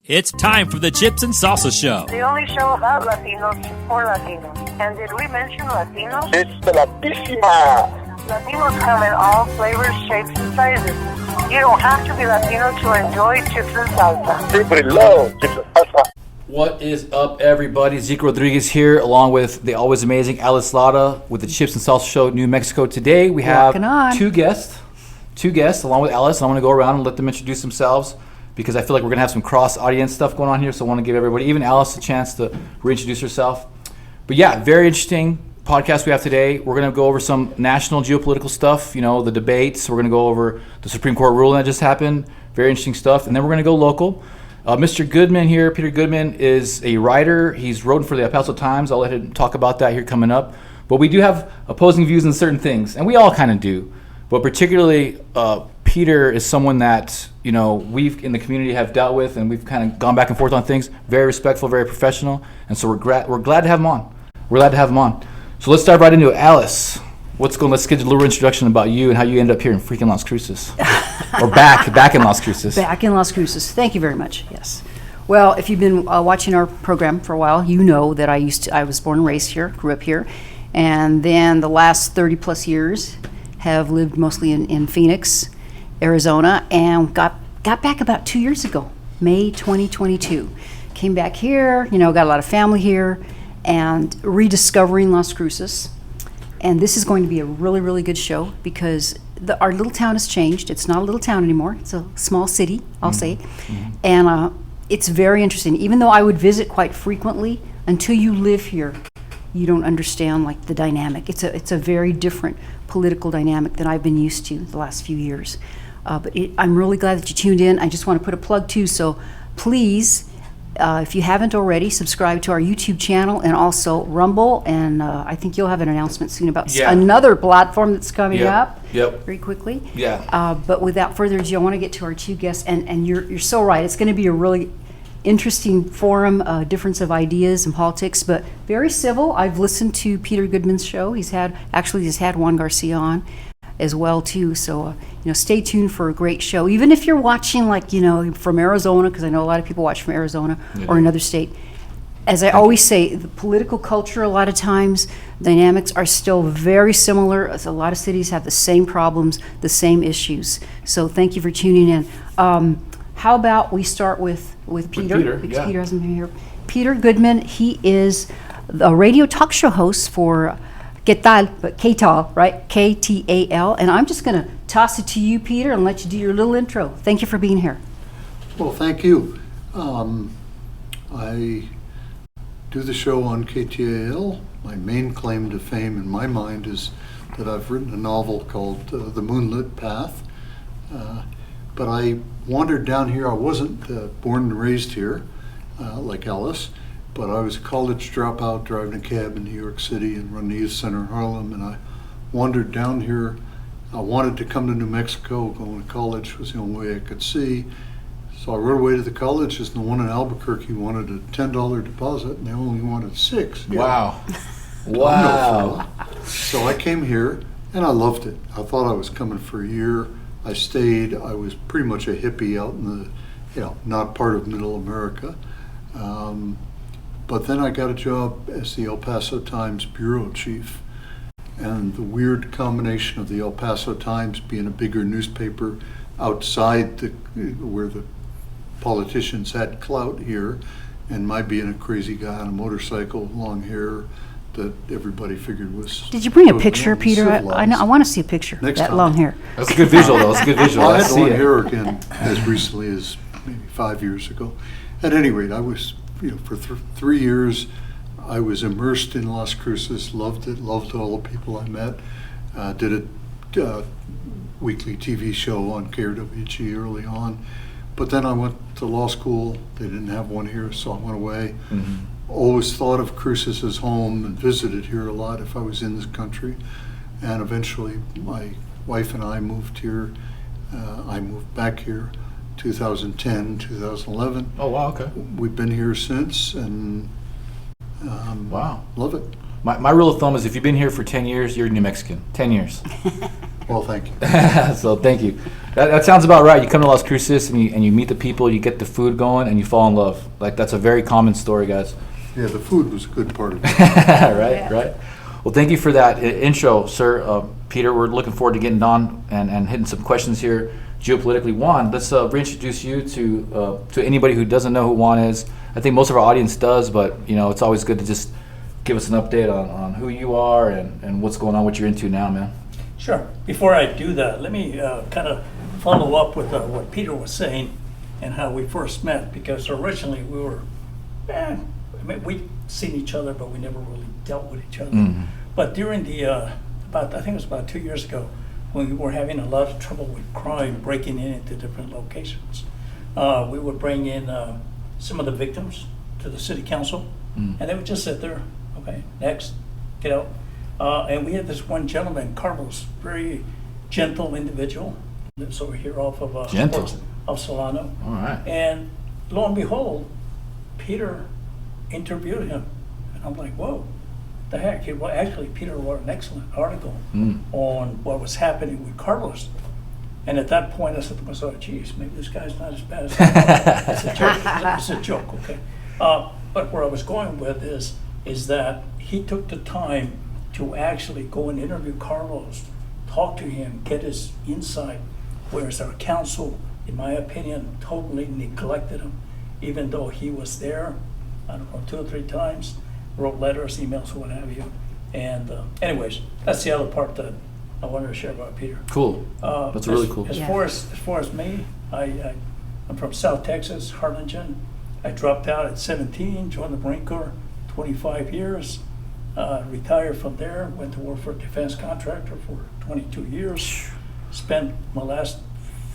It's time for the Chips and Salsa Show. The only show about Latinos for Latinos. And did we mention Latinos? It's the Latísima. Latinos come in all flavors, shapes, and sizes. You don't have to be Latino to enjoy chips and salsa. People love chips and salsa. What is up, everybody? Zeke Rodriguez here, along with the always amazing Alice Lara with the Chips and Salsa Show, New Mexico. Today we have two guests, along with Alice. And I want to go around and let them introduce themselves, because I feel like we're going to have some cross-audience stuff going on here, so I want to give everybody, even Alice, a chance to reintroduce herself. But yeah, very interesting podcast we have today. We're going to go over some national geopolitical stuff, you know, the debates. We're going to go over the Supreme Court ruling that just happened. Very interesting stuff. And then we're going to go local. Mr. Goodman here, Peter Goodman, is a writer. He's written for the El Paso Times. I'll let him talk about that here coming up. But we do have opposing views on certain things, and we all kind of do. But particularly, Peter is someone that, you know, we've in the community have dealt with, and we've kind of gone back and forth on things. Very respectful, very professional, and so we're glad to have him on. We're glad to have him on. So let's dive right into it. Alice, let's get a little introduction about you and how you ended up here in freaking Las Cruces, or back in Las Cruces. Back in Las Cruces. Thank you very much. Yes. Well, if you've been watching our program for a while, you know that I was born and raised here, grew up here, and then the last 30 plus years have lived mostly in Phoenix, Arizona, and got back about 2 years ago, May 2022. Came back here, you know, got a lot of family here, and rediscovering Las Cruces. And this is going to be a really, really good show, because our little town has changed. It's not a little town anymore. It's a small city, I'll say. Mm-hmm. And it's very interesting. Even though I would visit quite frequently, until you live here, you don't understand like the dynamic. It's a very different political dynamic than I've been used to the last few years. But I'm really glad that you tuned in. I just want to put a plug too, so please, if you haven't already, subscribe to our YouTube channel and also Rumble, and I think you'll have an announcement soon about another platform that's coming up very quickly. But without further ado, I want to get to our two guests, and you're so right. It's going to be a really interesting forum, difference of ideas and politics, but very civil. I've listened to Peter Goodman's show. He's had Juan Garcia on as well too. So stay tuned for a great show. Even if you're watching from Arizona, because I know a lot of people watch from Arizona or another state. As I always say, the political culture, a lot of times, dynamics are still very similar. A lot of cities have the same problems, the same issues. So thank you for tuning in. How about we start with Peter, because Peter hasn't been here. Peter Goodman, he is a radio talk show host for KTAL, but KTAL, right? KTAL. And I'm just going to toss it to you, Peter, and let you do your little intro. Thank you for being here. Well, thank you. I do the show on KTAL. My main claim to fame in my mind is that I've written a novel called The Moonlit Path. But I wandered down here. I wasn't born and raised here, like Alice, but I was a college dropout driving a cab in New York City and run the youth center in Harlem, and I wandered down here. I wanted to come to New Mexico. Going to college was the only way I could see. So I rode away to the colleges, and the one in Albuquerque wanted a $10 deposit, and they only wanted $6. Wow. Wow. So I came here, and I loved it. I thought I was coming for a year. I stayed. I was pretty much a hippie out in the, not part of Middle America. But then I got a job as the El Paso Times bureau chief. And the weird combination of the El Paso Times being a bigger newspaper outside where the politicians had clout here, and my being a crazy guy on a motorcycle, long hair, that everybody figured was. Did you bring a picture, Peter? I want to see a picture. Next that time. long hair. That's a good visual, though. It's a good visual. Well, I had long hair again as recently as maybe 5 years ago. At any rate, I was, for 3 years, I was immersed in Las Cruces, loved it, loved all the people I met. Did a weekly TV show on KRWG early on. But then I went to law school. They didn't have one here, so I went away. Mm-hmm. Always thought of Cruces as home and visited here a lot if I was in this country. And eventually my wife and I moved here. I moved back here 2010, 2011. Oh, wow, okay. We've been here since, and wow, love it. My rule of thumb is if you've been here for 10 years, you're New Mexican. 10 years. Well, thank you. So thank you. That sounds about right. You come to Las Cruces and you meet the people, you get the food going, and you fall in love. Like, that's a very common story, guys. Yeah, the food was a good part of it. Right. Well, thank you for that intro, sir. Peter, we're looking forward to getting on and hitting some questions here geopolitically. Juan, let's reintroduce you to anybody who doesn't know who Juan is. I think most of our audience does, but it's always good to just give us an update on who you are and what's going on, what you're into now, man. Sure. Before I do that, let me kind of follow up with what Peter was saying and how we first met, because originally we were, we'd seen each other, but we never really dealt with each other. Mm-hmm. But during I think it was about 2 years ago, when we were having a lot of trouble with crime breaking into different locations, we would bring in some of the victims to the city council, and they would just sit there. Okay, next, get out. And we had this one gentleman, Carlos, very gentle individual, lives over here off of Gentle. of Solano. All right. And lo and behold, Peter interviewed him, and I'm like, whoa, the heck? Well, actually, Peter wrote an excellent article on what was happening with Carlos. And at that point, I said to myself, geez, maybe this guy's not as bad as I thought. It's a joke. It's a joke, okay. But where I was going with is that he took the time to actually go and interview Carlos, talk to him, get his insight, whereas our council, in my opinion, totally neglected him, even though he was there, I don't know, 2 or 3 times, wrote letters, emails, what have you. And anyways, that's the other part that I wanted to share about Peter. Cool. That's really cool. As far as me, I'm from South Texas, Harlingen. I dropped out at 17, joined the Marine Corps, 25 years. Retired from there, went to work for a defense contractor for 22 years. Spent my last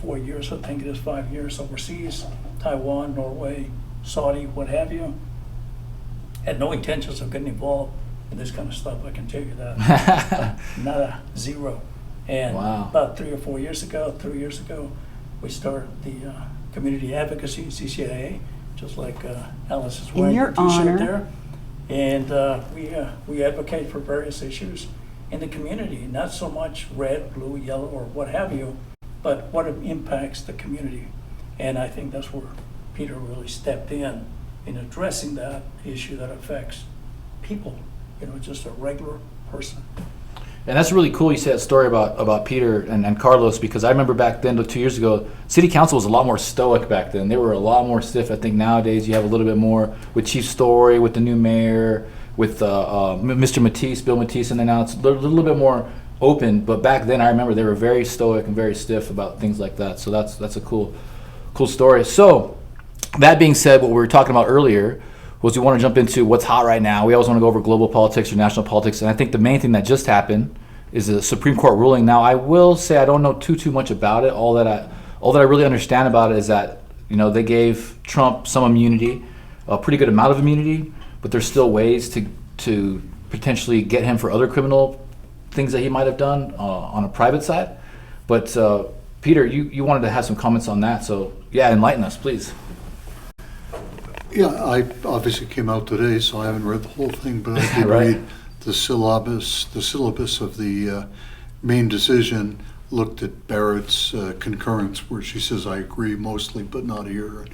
4 years, I think it is 5 years, overseas, Taiwan, Norway, Saudi, what have you. Had no intentions of getting involved in this kind of stuff, I can tell you that. Nada, zero. And Wow. about 3 or 4 years ago, we started the community advocacy, CCIA, just like Alice is wearing your a t-shirt honor. there. And we advocate for various issues in the community, not so much red, blue, yellow, or what have you, but what impacts the community. And I think that's where Peter really stepped in addressing that issue that affects people, just a regular person. And that's really cool you said that story about Peter and Carlos, because I remember back then, 2 years ago, city council was a lot more stoic back then. They were a lot more stiff. I think nowadays you have a little bit more with Chief Story, with the new mayor, with Mr. Matisse, Bill Matisse, and then now it's a little bit more open. But back then I remember they were very stoic and very stiff about things like that. So that's a cool story. So that being said, what we were talking about earlier was we want to jump into what's hot right now. We always want to go over global politics or national politics, and I think the main thing that just happened is the Supreme Court ruling. Now, I will say I don't know too much about it. All that I really understand about it is that they gave Trump some immunity, a pretty good amount of immunity, but there's still ways to potentially get him for other criminal things that he might have done on a private side. But Peter, you wanted to have some comments on that, so yeah, enlighten us, please. Yeah, I obviously came out today, so I haven't read the whole thing, but I did Right. read the syllabus of the main decision. Looked at Barrett's concurrence, where she says, I agree mostly, but not here,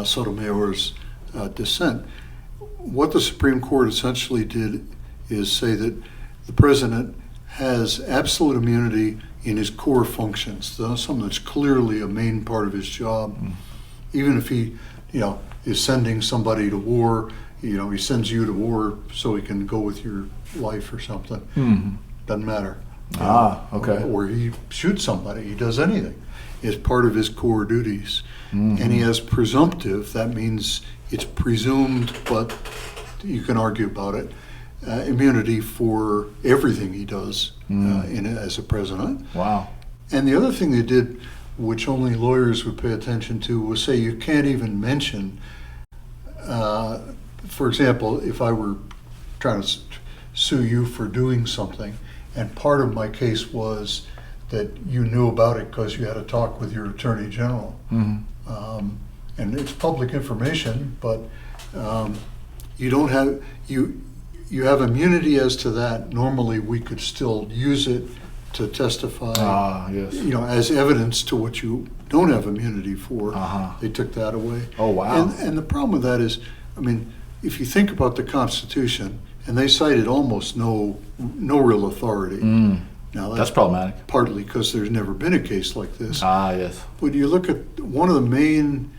Sotomayor's dissent. What the Supreme Court essentially did is say that the president has absolute immunity in his core functions, something that's clearly a main part of his job. Even if he, is sending somebody to war, he sends you to war so he can go with your life or something. Doesn't matter. Okay. Or he shoots somebody, he does anything. It's part of his core duties. And he has presumptive, that means it's presumed, but you can argue about it, immunity for everything he does as a president. Wow. And the other thing they did, which only lawyers would pay attention to, was say you can't even mention, for example, if I were trying to sue you for doing something, and part of my case was that you knew about it because you had a talk with your attorney general. And it's public information, but you don't have, you have immunity as to that. Normally we could still use it to testify, yes. as evidence to what you don't have immunity for. They took that away. Oh, wow. And the problem with that is, if you think about the Constitution, and they cited almost no real authority. Now that's problematic. Partly because there's never been a case like this. Yes. But you look at one of the main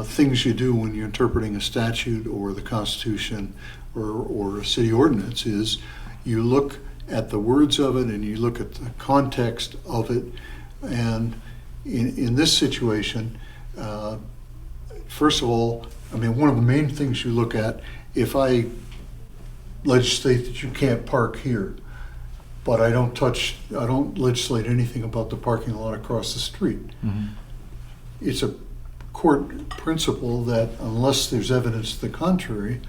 things you do when you're interpreting a statute or the Constitution or a city ordinance is you look at the words of it and you look at the context of it. And in this situation, first of all, one of the main things you look at, if I legislate that you can't park here, but I don't legislate anything about the parking lot across the street. It's a court principle that unless there's evidence to the contrary,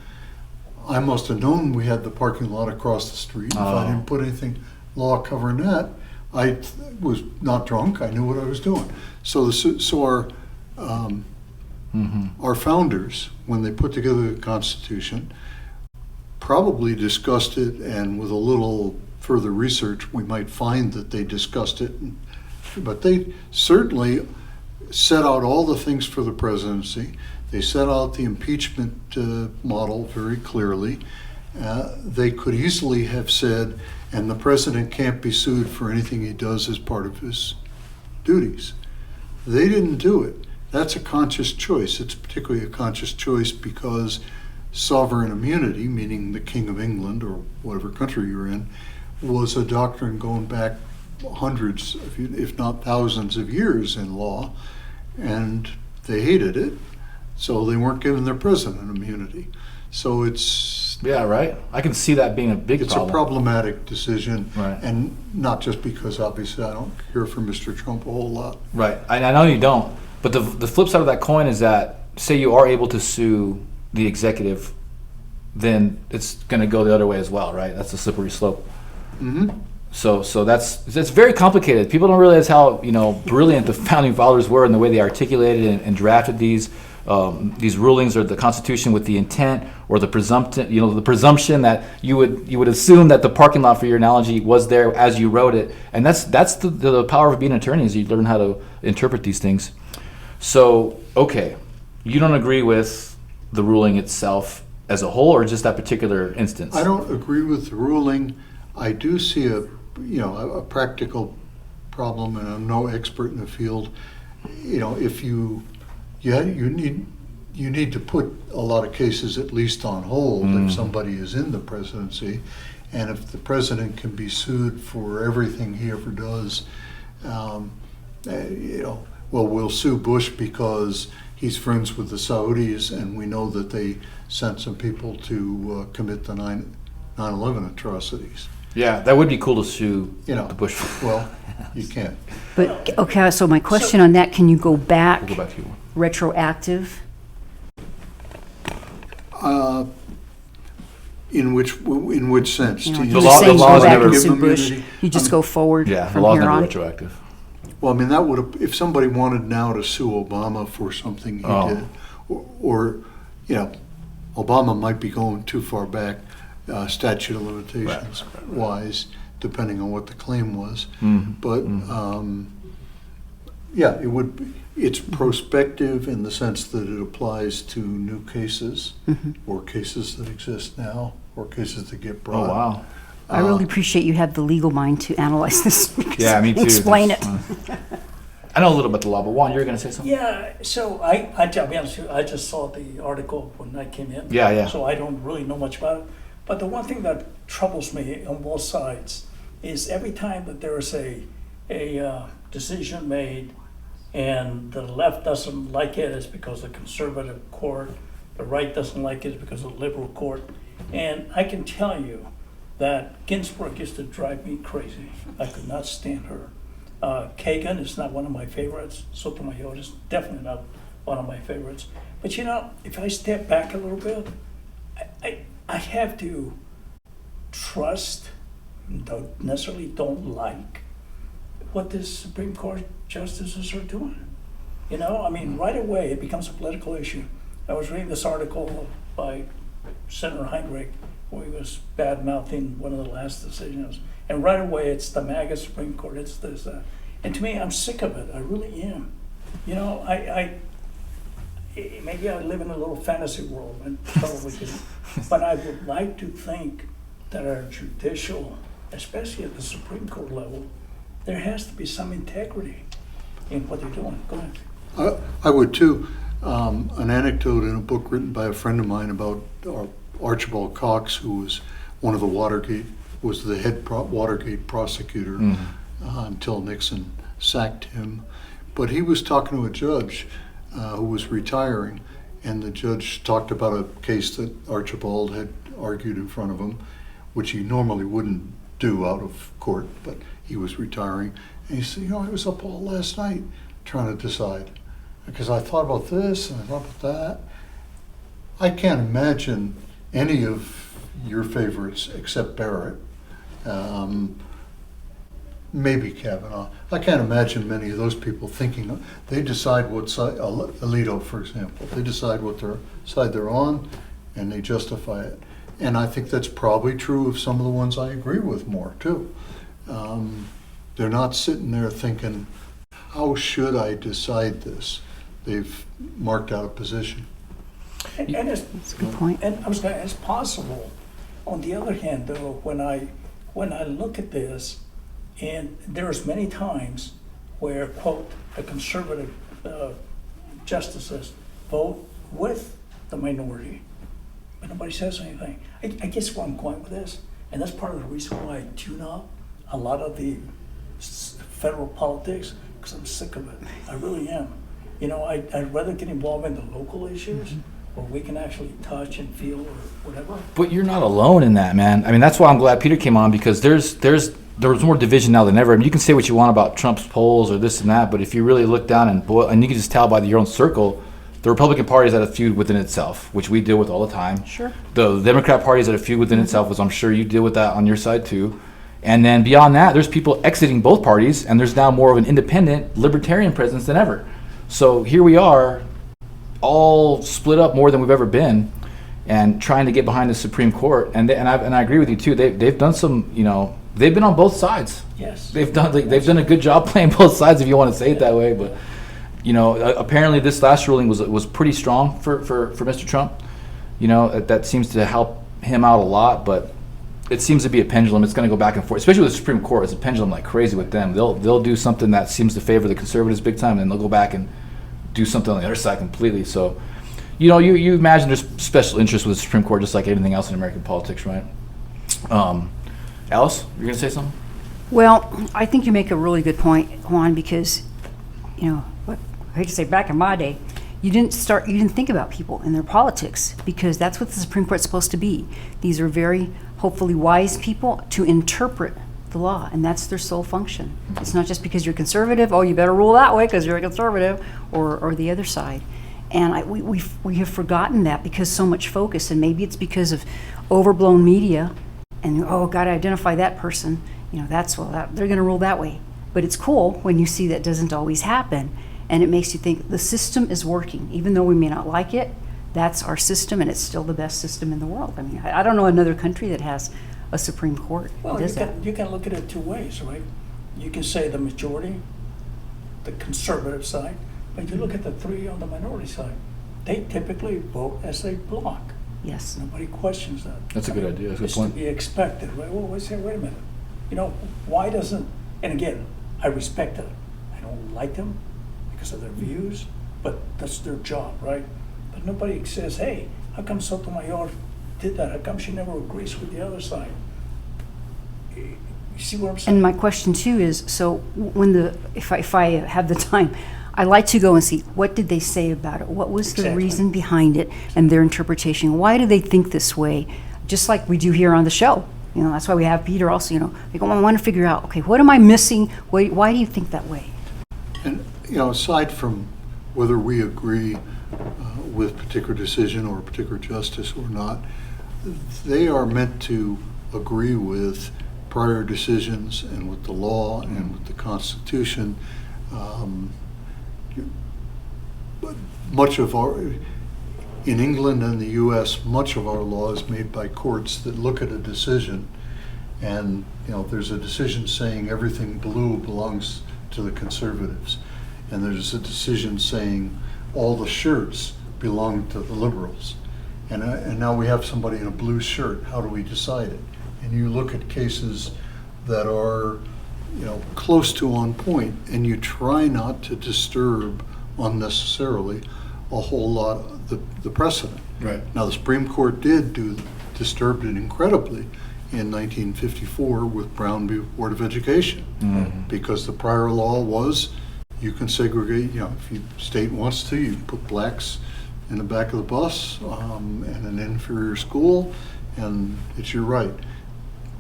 I must have known we had the parking lot across the street. If I didn't put anything law covering that, I was not drunk. I knew what I was doing. So our founders, when they put together the Constitution, probably discussed it, and with a little further research, we might find that they discussed it. But they certainly set out all the things for the presidency. They set out the impeachment model very clearly. They could easily have said, and the president can't be sued for anything he does as part of his duties. They didn't do it. That's a conscious choice. It's particularly a conscious choice because sovereign immunity, meaning the King of England or whatever country you're in, was a doctrine going back hundreds, if not thousands of years in law, and they hated it, so they weren't giving their president immunity. So it's... Yeah, right. I can see that being a big problem. It's a problematic decision, right. And not just because obviously I don't hear from Mr. Trump a whole lot. Right, I know you don't, but the flip side of that coin is that, say you are able to sue the executive, then it's going to go the other way as well, right? That's a slippery slope. So that's very complicated. People don't realize how brilliant the founding fathers were in the way they articulated and drafted these rulings or the Constitution with the intent or the presumption that you would assume that the parking lot, for your analogy, was there as you wrote it. And that's the power of being an attorney, is you learn how to interpret these things. So, okay, you don't agree with the ruling itself as a whole, or just that particular instance? I don't agree with the ruling. I do see a practical problem, and I'm no expert in the field. If you need to put a lot of cases at least on hold if somebody is in the presidency, and if the president can be sued for everything he ever does, we'll sue Bush because he's friends with the Saudis, and we know that they sent some people to commit the 9/11 atrocities. Yeah, that would be cool to sue the Bush. Well, you can't. But, okay, so my question on that, can you go back, We'll go back to you. retroactive? In which sense? You know, Do you're you just saying laws go back never and give sue Bush. immunity? You just go forward Yeah, the from law's here never on? retroactive. Well, that would have, if somebody wanted now to sue Obama for something he did, or Obama might be going too far back, statute of limitations wise, depending on what the claim was. But it would be. It's prospective in the sense that it applies to new cases, or cases that exist now, or cases that get brought. Oh, wow. I really appreciate you have the legal mind to analyze this. Yeah, me too. Explain it. I know a little about the law, but Juan, you were going to say something? Yeah, so I'll be honest with you, I just saw the article when I came in. Yeah. So I don't really know much about it. But the one thing that troubles me on both sides is every time that there is a decision made and the left doesn't like it, it's because the conservative court, the right doesn't like it because of the liberal court. And I can tell you that Ginsburg used to drive me crazy. I could not stand her. Kagan is not one of my favorites. Sotomayor is definitely not one of my favorites. But if I step back a little bit, I have to trust, don't like what the Supreme Court justices are doing. Right away it becomes a political issue. I was reading this article by Senator Heinrich where he was bad-mouthing one of the last decisions. And right away, it's the MAGA Supreme Court, it's this, and to me, I'm sick of it, I really am. You know, maybe I live in a little fantasy world, and probably do, but I would like to think that our judicial, especially at the Supreme Court level, there has to be some integrity in what they're doing. Go ahead. I would too. An anecdote in a book written by a friend of mine about Archibald Cox, who was one of the was the head Watergate prosecutor until Nixon sacked him. But he was talking to a judge who was retiring, and the judge talked about a case that Archibald had argued in front of him, which he normally wouldn't do out of court, but he was retiring. And he said, I was up all last night trying to decide, because I thought about this and I thought about that. I can't imagine any of your favorites except Barrett, maybe Kavanaugh. I can't imagine many of those people thinking, they decide what side, Alito, for example, they decide what side they're on and they justify it. And I think that's probably true of some of the ones I agree with more too. They're not sitting there thinking, how should I decide this? They've marked out a position. And That's a good point. And I was going to, it's possible. On the other hand, though, when I look at this, and there's many times where, quote, the conservative justices vote with the minority, but nobody says anything. I guess where I'm going with this, and that's part of the reason why I tune out a lot of the federal politics, because I'm sick of it. I really am. You know, I'd rather get involved in the local issues where we can actually touch and feel or whatever. But you're not alone in that, man. I mean, that's why I'm glad Peter came on, because there's more division now than ever. I mean, you can say what you want about Trump's polls or this and that, but if you really look down and you can just tell by your own circle, the Republican Party is at a feud within itself, which we deal with all the time. Sure. The Democrat Party is at a feud within itself, as I'm sure you deal with that on your side too. And then beyond that, there's people exiting both parties, and there's now more of an independent, libertarian presence than ever. So here we are, all split up more than we've ever been, and trying to get behind the Supreme Court. And I agree with you too. They've done some, they've been on both sides. Yes. They've done a good job playing both sides, if you want to say it that way. But apparently this last ruling was pretty strong for Mr. Trump. That seems to help him out a lot, but it seems to be a pendulum. It's going to go back and forth, especially with the Supreme Court. It's a pendulum like crazy with them. They'll do something that seems to favor the conservatives big time, and then they'll go back and do something on the other side completely. So, you imagine there's special interest with the Supreme Court, just like anything else in American politics, right? Alice, you're going to say something? Well, I think you make a really good point, Juan, because, I hate to say back in my day, you didn't think about people and their politics, because that's what the Supreme Court's supposed to be. These are very, hopefully, wise people to interpret the law, and that's their sole function. It's not just because you're conservative, you better rule that way because you're a conservative, or the other side. And we have forgotten that because so much focus, and maybe it's because of overblown media, and got to identify that person. They're going to rule that way. But it's cool when you see that doesn't always happen, and it makes you think the system is working, even though we may not like it. That's our system, and it's still the best system in the world. I mean, I don't know another country that has a Supreme Court. Well, you can look at it two ways, right? You can say the majority, the conservative side, but you look at the three on the minority side. They typically vote as a block. Yes. Nobody questions that. That's a good idea. That's a good It's point. to be expected, right? Well, wait a minute. Why doesn't, and again, I respect it. I don't like them because of their views, but that's their job, right? But nobody says, hey, how come Sotomayor did that? How come she never agrees with the other side? You see what I'm saying? And my question too is, so when if I have the time, I like to go and see what did they say about it? What was the reason behind it and their interpretation? Why do they think this way? Just like we do here on the show. That's why we have Peter also, I want to figure out, okay, what am I missing? Why do you think that way? And, aside from whether we agree with a particular decision or a particular justice or not, they are meant to agree with prior decisions and with the law and with the Constitution. But in England and the U.S., much of our law is made by courts that look at a decision And, there's a decision saying everything blue belongs to the conservatives. And there's a decision saying all the shirts belong to the liberals. And now we have somebody in a blue shirt. How do we decide it? And you look at cases that are, close to on point, and you try not to disturb unnecessarily a whole lot the precedent. Right. Now, the Supreme Court disturbed it incredibly in 1954 with Brown v. Board of Education, because the prior law was you can segregate, if the state wants to, you put blacks in the back of the bus and an inferior school, and it's your right.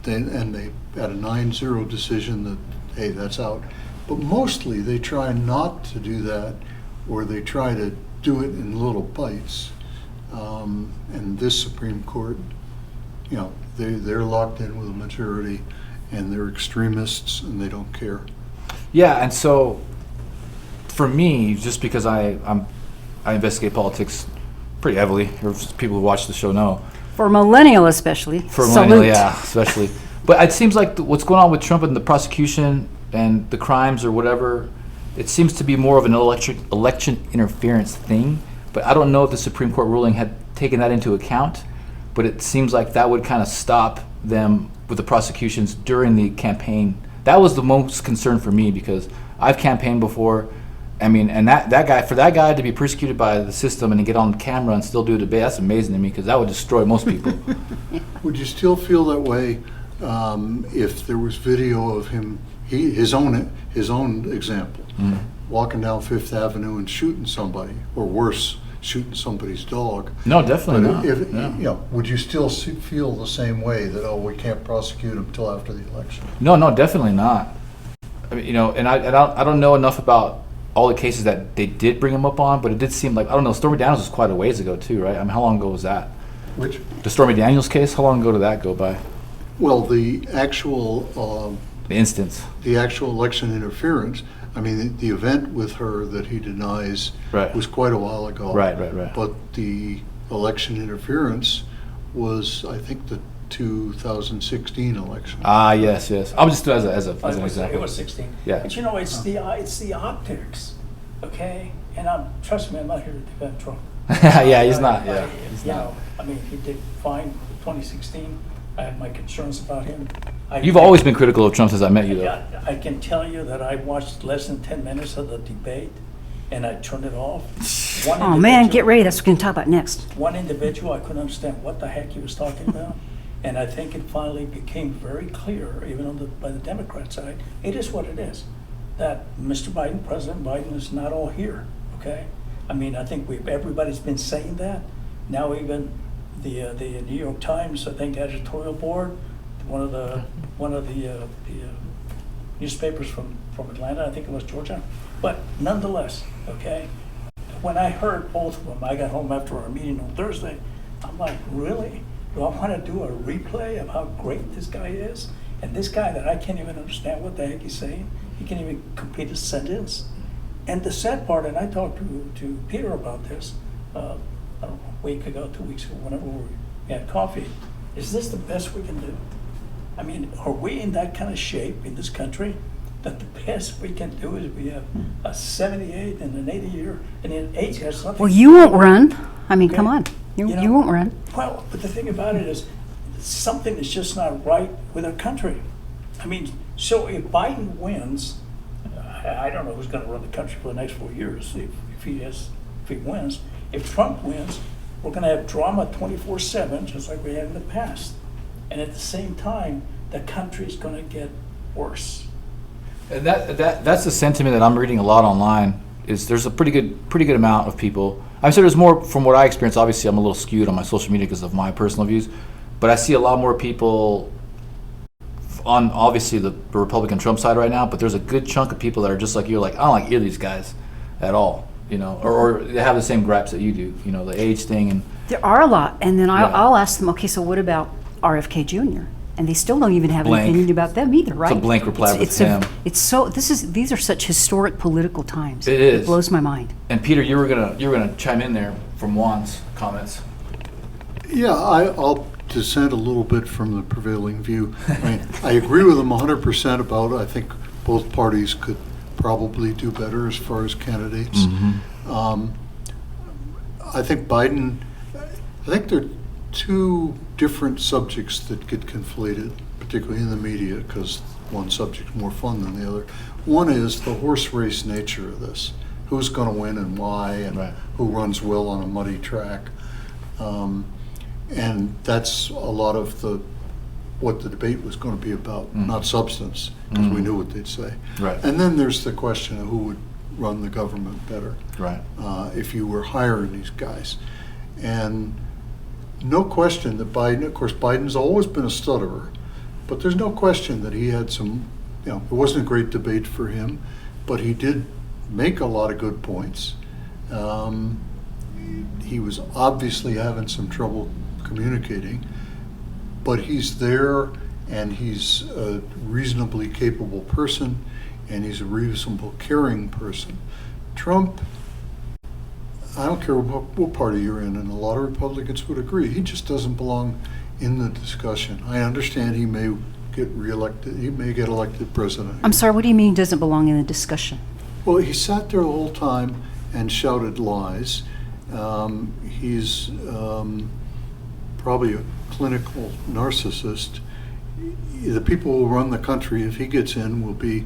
And they had a 9-0 decision that, hey, that's out. But mostly they try not to do that, or they try to do it in little bites. And this Supreme Court, they're locked in with a majority, and they're extremists, and they don't care. Yeah, and so for me, just because I investigate politics pretty heavily, or people who watch the show know. For a millennial especially. For a millennial, yeah, especially. But it seems like what's going on with Trump and the prosecution and the crimes or whatever, it seems to be more of an election interference thing. But I don't know if the Supreme Court ruling had taken that into account. But it seems like that would kind of stop them with the prosecutions during the campaign. That was the most concern for me, because I've campaigned before. I mean, and that guy to be persecuted by the system and to get on camera and still do a debate, that's amazing to me, because that would destroy most people. Would you still feel that way if there was video of him, his own example, walking down Fifth Avenue and shooting somebody, or worse, shooting somebody's dog? No, definitely But not. Would you still feel the same way that, we can't prosecute him until after the election? No, definitely not. I mean, and I don't know enough about all the cases that they did bring him up on, but it did seem like, I don't know, Stormy Daniels was quite a ways ago too, right? I mean, how long ago was that? Which? The Stormy Daniels case, how long ago did that go by? Well, the actual The instance. the actual election interference, I mean, the event with her that he denies Right. was quite a while ago. Right. But the election interference was, I think, the 2016 election. Ah, yes. I was just as an It example. was 16. Yeah. But it's the optics, okay? And trust me, I'm not here to defend Trump. Yeah, he's not. Yeah, he's You not. know, I mean, he did fine in 2016. I have my concerns about him. You've always been critical of Trump since I met you, though. I can tell you that I watched less than 10 minutes of the debate, and I turned it off. Oh man, get ready, that's what we're going to talk about next. One individual, I couldn't understand what the heck he was talking about. And I think it finally became very clear, even by the Democrat side, it is what it is, that Mr. Biden, President Biden, is not all here, okay? I mean, I think everybody's been saying that. Now even the New York Times, I think, editorial board, one of the newspapers from Atlanta, I think it was Georgia. But nonetheless, okay, when I heard both of them, I got home after our meeting on Thursday, I'm like, really? Do I want to do a replay of how great this guy is? And this guy that I can't even understand what the heck he's saying, he can't even complete a sentence. And the sad part, and I talked to Peter about this, I don't know, a week ago, 2 weeks ago, whenever we had coffee, is this the best we can do? I mean, are we in that kind of shape in this country that the best we can do is we have a 78 and an 80 year, and an age has nothing. Well, you won't run. I mean, Okay. come on. You won't run. Well, but the thing about it is, something is just not right with our country. I mean, so if Biden wins, I don't know who's going to run the country for the next 4 years. If he wins, if Trump wins, we're going to have drama 24/7, just like we had in the past. And at the same time, the country's going to get worse. And that's the sentiment that I'm reading a lot online. Is there's a pretty good amount of people. I'm sure there's more from what I experience. Obviously, I'm a little skewed on my social media because of my personal views, but I see a lot more people on obviously the Republican Trump side right now. But there's a good chunk of people that are just like you, like I don't like either of these guys at all, or they have the same gripes that you do, the age thing and. There are a lot. And then Yeah. I'll ask them, okay, so what about RFK Jr.? And they still don't even have Blank. an opinion about them either, right? It's a blank reply with him. These are such historic political times. It is. It blows my mind. And Peter, you were gonna chime in there from Juan's comments. Yeah, I'll dissent a little bit from the prevailing view. I mean, I agree with him 100% about, I think both parties could probably do better as far as candidates. I think there are two different subjects that get conflated, particularly in the media, because one subject's more fun than the other. One is the horse race nature of this. Who's going to win and why, and who runs well on a muddy track. And that's a lot of what the debate was going to be about, not substance, because we knew what they'd say. Right. And then there's the question of who would run the government better if you were hiring these guys. And no question that Biden, of course, Biden's always been a stutterer, but there's no question that he had some, it wasn't a great debate for him, but he did make a lot of good points. He was obviously having some trouble communicating, but he's there, and he's a reasonably capable person, and he's a reasonable, caring person. Trump, I don't care what party you're in, and a lot of Republicans would agree, he just doesn't belong in the discussion. I understand he may get reelected, he may get elected president. I'm sorry, what do you mean doesn't belong in the discussion? Well, he sat there the whole time and shouted lies. He's probably a clinical narcissist. The people who run the country, if he gets in, will be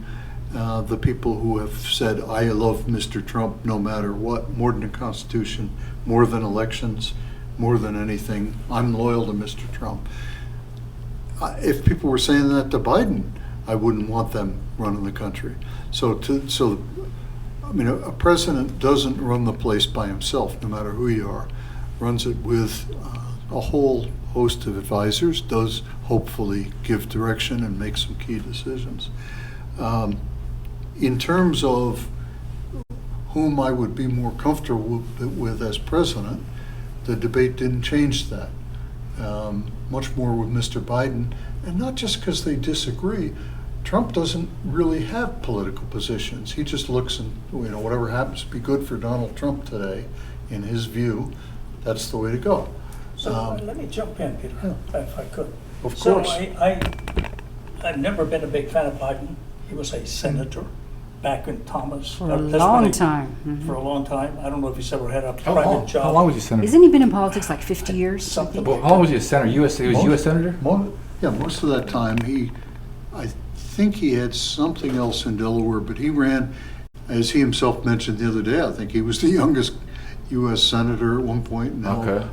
the people who have said, I love Mr. Trump no matter what, more than the Constitution, more than elections, more than anything. I'm loyal to Mr. Trump. If people were saying that to Biden, I wouldn't want them running the country. So a president doesn't run the place by himself, no matter who you are. Runs it with a whole host of advisors, does hopefully give direction and make some key decisions. In terms of whom I would be more comfortable with as president, the debate didn't change that. Much more with Mr. Biden, and not just because they disagree. Trump doesn't really have political positions. He just looks and, whatever happens to be good for Donald Trump today, in his view, that's the way to go. So let me jump in, Peter, if I could. Of course. I've never been a big fan of Biden. He was a senator back when Thomas. For a long time. For a long time. I don't know if he's ever had a private job. How long was he senator? Isn't he been in politics like 50 years? Something. Well, how long was he a senator? He was U.S. senator? Most of that time I think he had something else in Delaware, but he ran, as he himself mentioned the other day, I think he was the youngest U.S. senator at one point. Now, okay.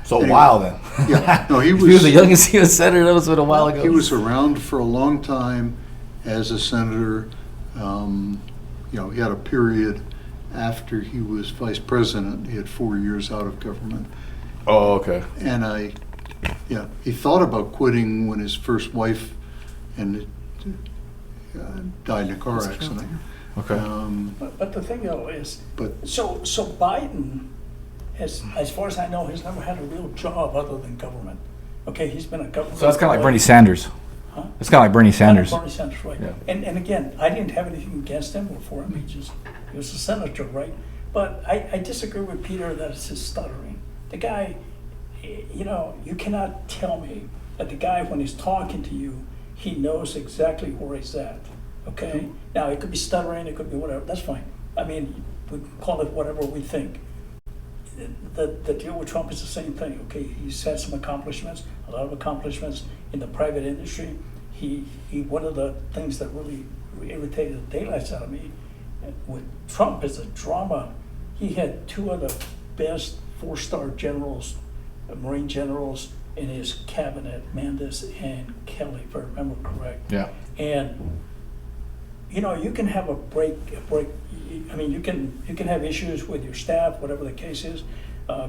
So anyway, a while then. Yeah. No, he was. He was the youngest U.S. senator. That was a while ago. He was around for a long time as a senator. He had a period after he was vice president. He had 4 years out of government. Oh, okay. And he thought about quitting when his first wife died in a car accident. Okay. But the thing though is, so Biden has, as far as I know, has never had a real job other than government. Okay, he's been a government. So that's kind of like Bernie Sanders. Huh? It's kind of like Bernie Sanders. Bernie Sanders, right? Yeah. And again, I didn't have anything against him or for him. He was a senator, right? But I disagree with Peter that it's his stuttering. The guy, you cannot tell me that the guy, when he's talking to you, he knows exactly where he's at. Okay? Now, it could be stuttering, it could be whatever. That's fine. I mean, we can call it whatever we think. The deal with Trump is the same thing. Okay, he's had some accomplishments, a lot of accomplishments in the private industry. He one of the things that really irritated the daylights out of me with Trump is the drama. He had two of the best 4-star generals, Marine generals, in his cabinet, Mandis and Kelly, if I remember correct. Yeah. And you can have a break. I mean, you can have issues with your staff, whatever the case is.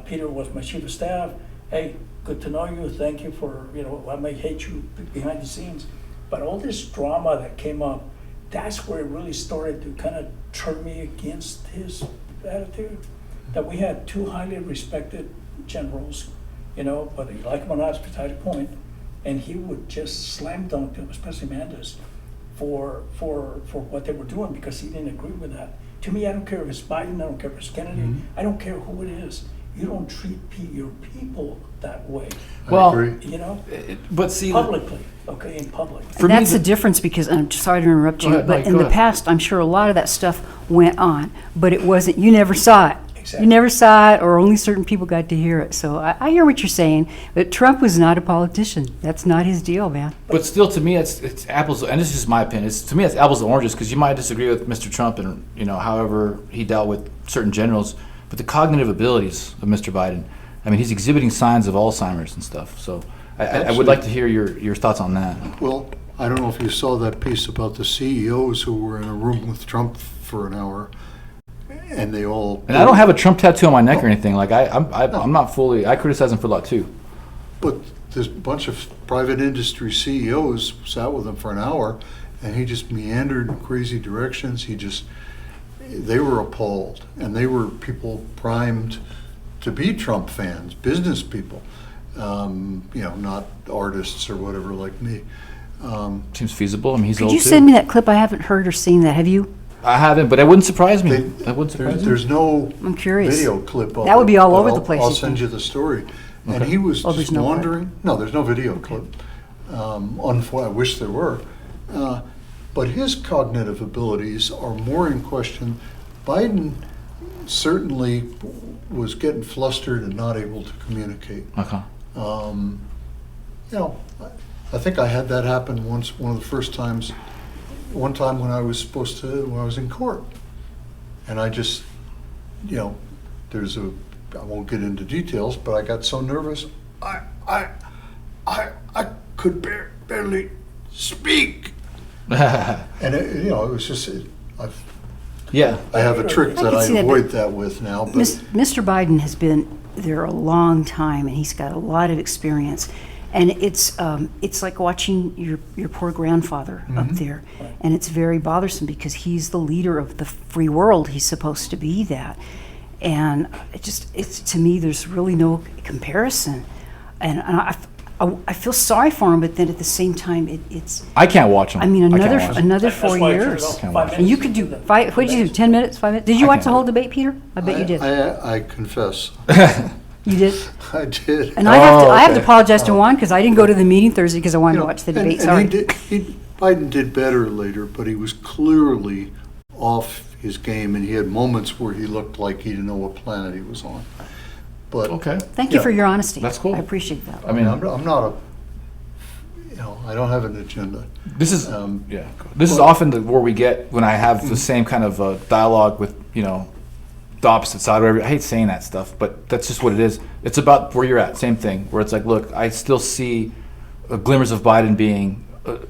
Peter was my chief of staff. Hey, good to know you. Thank you for, I may hate you behind the scenes, but all this drama that came up, that's where it really started to kind of turn me against his attitude. That we had two highly respected generals, but he liked him or not, it's beside the point, and he would just slam dunk them, especially Mandis, for what they were doing because he didn't agree with that. To me, I don't care if it's Biden, I don't care if it's Kennedy, I don't care who it is. You don't treat your people that that way, Well, I agree. you know, but see, publicly, okay, in public. for me, That's the difference because, I'm sorry to interrupt you, Go ahead, but no, in go the ahead. past, I'm sure a lot of that stuff went on, but it wasn't, you never saw it. Exactly. You never saw it, or only certain people got to hear it. So I hear what you're saying, but Trump was not a politician. That's not his deal, man. But still, to me, it's apples, and this is just my opinion. To me, it's apples and oranges because you might disagree with Mr. Trump and however he dealt with certain generals, but the cognitive abilities of Mr. Biden. I mean, he's exhibiting signs of Alzheimer's and stuff. So I would like to hear your thoughts on that. Well, I don't know if you saw that piece about the CEOs who were in a room with Trump for an hour, and they all. And I don't have a Trump tattoo on my neck or anything. Like I'm not fully. I criticize him for a lot too. But this bunch of private industry CEOs sat with him for an hour, and he just meandered in crazy directions. They were appalled, and they were people primed to be Trump fans, business people, not artists or whatever like me. Seems feasible. I mean, he's Could old you too. send me that clip? I haven't heard or seen that. Have you? I haven't, but it wouldn't surprise me. That wouldn't surprise me. There's no I'm curious. video clip of That would be it, all but over the I'll- place, I'll you send think. you the story. And he was Oh, there's just no clip. wandering. No, there's no video clip. I wish there were. But his cognitive abilities are more in question. Biden certainly was getting flustered and not able to communicate. Okay. I think I had that happen once, one of the first times, one time when I was in court. And I just, I won't get into details, but I got so nervous, I could barely speak. And it was just, Yeah. I have a trick that can I see that, avoid that with now, but Mr. Biden has been there a long time, and he's got a lot of experience. And it's like watching your poor grandfather up there, and it's very bothersome because he's the leader of the free world. He's supposed to be that, and it's to me there's really no comparison, and I feel sorry for him, but then at the same time it's. I can't watch him. I mean, can't watch him. another That's 4 why I turned it years, off. Can't 5 watch minutes and you to could do the- five. What did you do? 10 minutes? 5 minutes? Did you I watch can't the whole watch it. debate, Peter? I bet you did. I confess, You did. I did. And I have to okay. apologize to Juan because I didn't go to the meeting Thursday because I wanted to watch the debate. Sorry. Biden did better later, but he was clearly off his game, and he had moments where he looked like he didn't know what planet he was on. But Okay. Thank you Yeah. for your honesty. That's cool. I appreciate that. I mean, I'm not I don't have an agenda. this is Yeah. This is often where we get when I have the same kind of dialogue with the opposite side. Whatever. I hate saying that stuff, but that's just what it is. It's about where you're at. Same thing. Where it's like, look, I still see glimmers of Biden being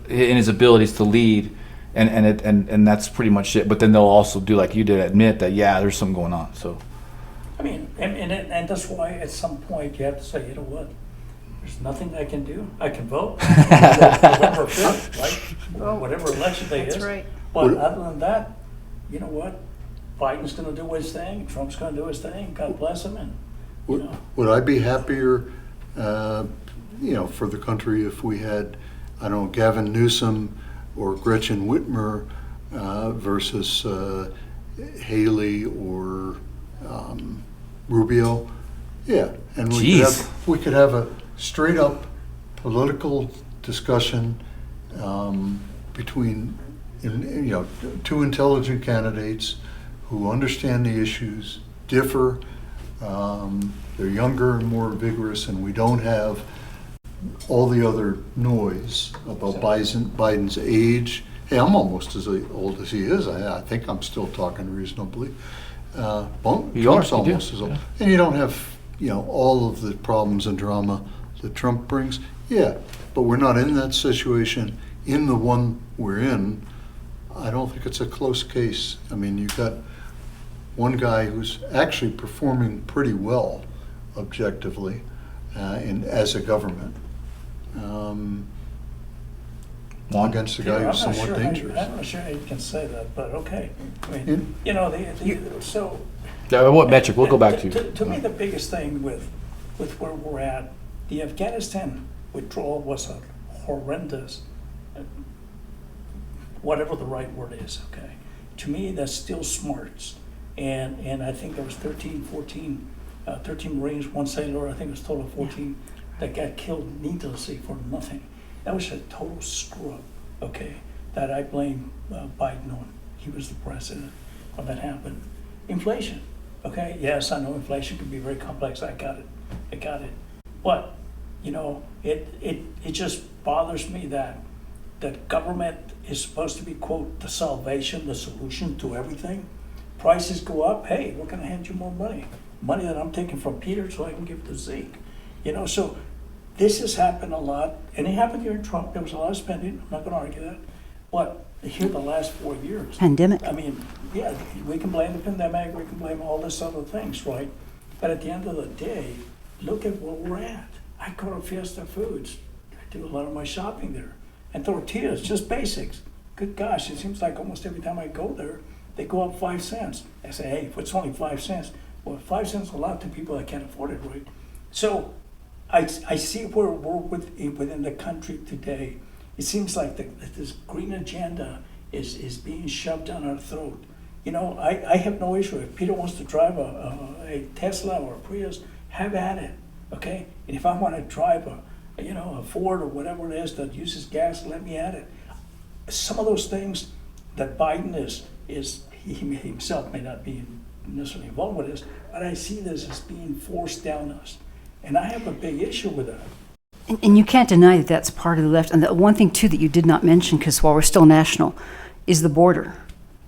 in his abilities to lead, and that's pretty much it. But then they'll also do like you did, admit that there's something going on. So I mean, and that's why at some point you have to say, you know what? There's nothing I can do. I can vote November 5th, right? Whatever election day That's is. right. But other than that, you know what? Biden's going to do his thing. Trump's going to do his thing. God bless him. And Would I be happier, for the country if we had, I don't know, Gavin Newsom or Gretchen Whitmer versus Haley or Rubio? Yeah, and we could have a straight up political discussion between two intelligent candidates who understand the issues, differ. They're younger and more vigorous, and we don't have all the other noise about Biden's age. Hey, I'm almost as old as he is. I think I'm still talking reasonably. Trump's almost as old, yeah. and you don't have all of the problems and drama that Trump brings. Yeah, but we're not in that situation. In the one we're in, I don't think it's a close case. I mean, you've got one guy who's actually performing pretty well, objectively, as a government, against a guy who's somewhat dangerous. I'm not sure how you can say that, but okay. I mean, so. what metric? We'll go back to. To me, the biggest thing with where we're at, the Afghanistan withdrawal was a horrendous, whatever the right word is, okay? To me, that's still smarts. And I think there was 13 Marines, one sailor, I think it was total of 14. that got killed needlessly for nothing. That was a total screw up, okay, that I blame Biden on. He was the president when that happened. Inflation, okay, yes, I know inflation can be very complex, I got it. But, you know, it just bothers me that government is supposed to be, quote, the salvation, the solution to everything. Prices go up, hey, we're gonna hand you more money. Money that I'm taking from Peter so I can give to Zeke. You know, so this has happened a lot, and it happened during Trump. There was a lot of spending, I'm not gonna argue that. But here the last 4 years. Pandemic. I mean, yeah, we can blame the pandemic, we can blame all this other things, right? But at the end of the day, look at where we're at. I go to Fiesta Foods, I do a lot of my shopping there. And tortillas, just basics. Good gosh, it seems like almost every time I go there, they go up 5 cents. I say, hey, if it's only 5 cents, well, 5 cents is a lot to people that can't afford it, right? So I see where we're within the country today. It seems like this green agenda is being shoved down our throat. You know, I have no issue. If Peter wants to drive a Tesla or a Prius, have at it, okay? And if I want to drive a Ford or whatever it is that uses gas, let me at it. Some of those things that Biden he himself may not be necessarily involved with this, but I see this as being forced down us. And I have a big issue with that. And you can't deny that that's part of the left. And the one thing, too, that you did not mention, because while we're still national, is the border.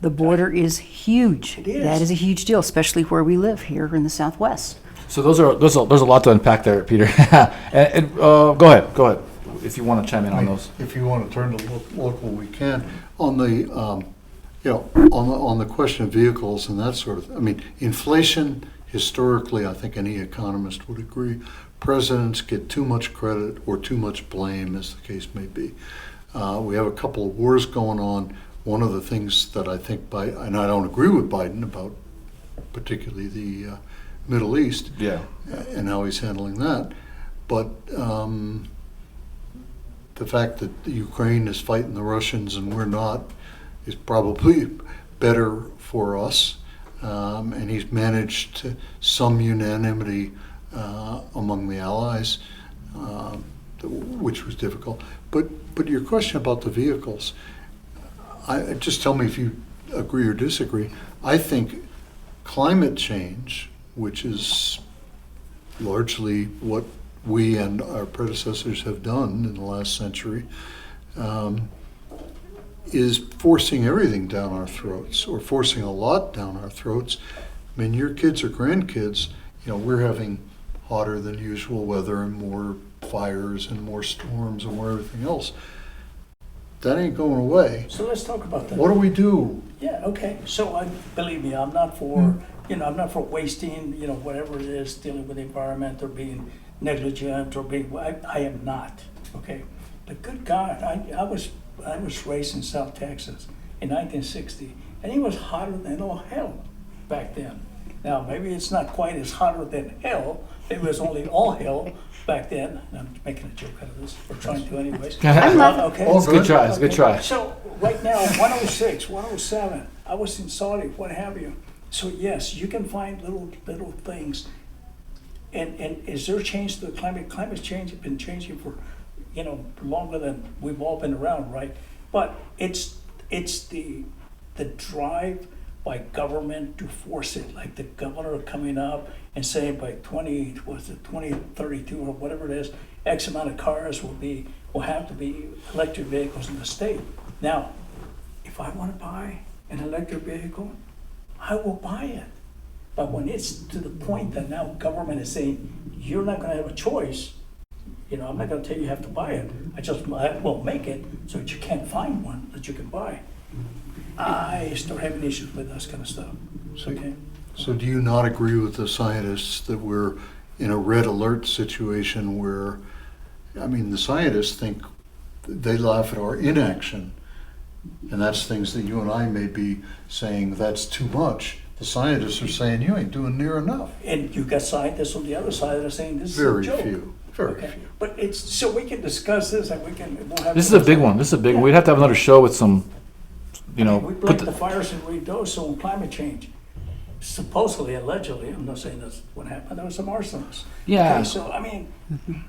The border is huge. It is. That is a huge deal, especially where we live here in the Southwest. So there's a lot to unpack there, Peter. and go ahead, if you want to chime in on those. If you want to turn to local, we can. On the on the question of vehicles and that sort of, I mean, inflation historically, I think any economist would agree, presidents get too much credit or too much blame, as the case may be. We have a couple of wars going on. One of the things that I think and I don't agree with Biden about, particularly the Middle East, and how he's handling that, but the fact that Ukraine is fighting the Russians and we're not is probably better for us, and he's managed some unanimity among the allies, which was difficult. But your question about the vehicles, just tell me if you agree or disagree. I think climate change, which is largely what we and our predecessors have done in the last century, is forcing everything down our throats, or forcing a lot down our throats. I mean, your kids or grandkids, we're having hotter than usual weather and more fires and more storms and more everything else. That ain't going away. So let's talk about that. What do we do? Yeah, okay. So believe me, I'm not for, I'm not for wasting, whatever it is, dealing with the environment or being negligent or being, I am not, okay? But good God, I was raised in South Texas in 1960, and it was hotter than all hell back then. Now, maybe it's not quite as hotter than hell. It was only all hell back then. I'm making a joke out of this, or trying to anyways. Okay. It's a good try. It's a good try. So right now, 106, 107, I was in Saudi, what have you. So yes, you can find little things. And is there change to the climate? Climate change has been changing for, longer than we've all been around, right? But it's the drive by government to force it, like the governor coming up and saying by 2032 or whatever it is, X amount of cars will have to be electric vehicles in the state. Now, if I want to buy an electric vehicle, I will buy it. But when it's to the point that now government is saying, you're not going to have a choice, I'm not going to tell you have to buy it. I will make it so that you can't find one that you can buy. I start having issues with this kind of stuff. Okay. So do you not agree with the scientists that we're in a red alert situation where, the scientists think, they laugh at our inaction, and that's things that you and I may be saying that's too much. The scientists are saying you ain't doing near enough. And you've got scientists on the other side that are saying this Very is a joke. few. Very Okay. few. But it's so we can discuss this and we'll have. This is a big one. We'd have to have another show with some, We blame the fires in Ruidoso on climate change. supposedly, allegedly, I'm not saying that's what happened, there was some arsonists. Yeah. Okay, so, I mean,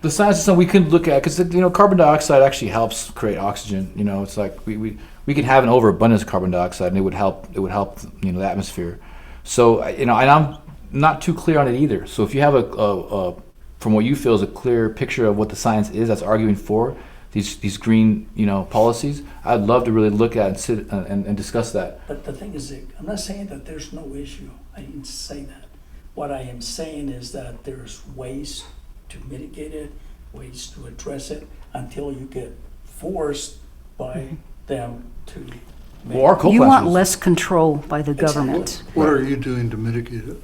The science is something we could look at because carbon dioxide actually helps create oxygen. It's like we can have an overabundance of carbon dioxide, and it would help the atmosphere. So and I'm not too clear on it either. So if you have a from what you feel is a clear picture of what the science is that's arguing for these green policies, I'd love to really look at and sit and discuss that. but the thing is, I'm not saying that there's no issue. I didn't say that. What I am saying is that there's ways to mitigate it, ways to address it, until you get forced by them to make Well, our coal You plants want was- less control by the Exactly. government. What are you doing to mitigate it?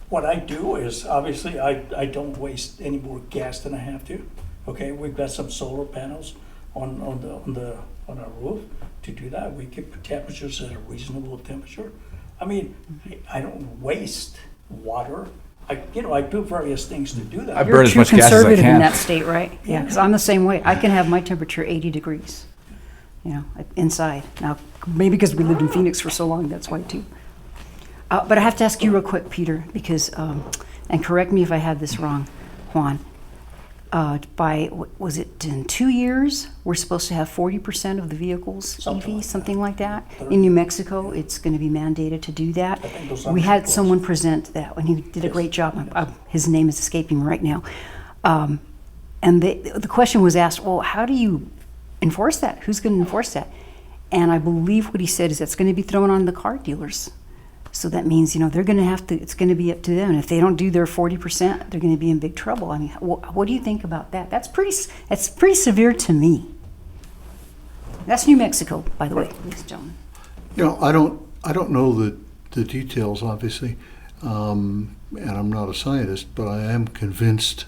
What I do is, obviously, I don't waste any more gas than I have to. Okay, we've got some solar panels on our roof to do that. We keep temperatures at a reasonable temperature. I mean, I don't waste water. I do various things to do that. I You're burn as too much gas as I conservative in can. that state, right? Yeah, because I'm the same way. I can have my temperature 80 degrees, inside. Now, maybe because we lived in Phoenix for so long, that's why too. But I have to ask you real quick, Peter, because, and correct me if I have this wrong, Juan. Was it in 2 years, we're supposed to have 40% of the vehicles Something EV, like something that. like that? 30. In New Mexico, it's going to be mandated to do that. I think those We numbers are had close. someone present that, and he did a Yes. great job. His name is escaping me right now. And the question was asked, well, how do you enforce that? Who's going to enforce that? And I believe what he said is that's going to be thrown on the car dealers. So that means, they're going to have to, it's going to be up to them. And if they don't do their 40%, they're going to be in big trouble. I mean, what do you think about that? That's pretty severe to me. That's New Mexico, by the way, ladies and gentlemen. I don't know the details, obviously, and I'm not a scientist, but I am convinced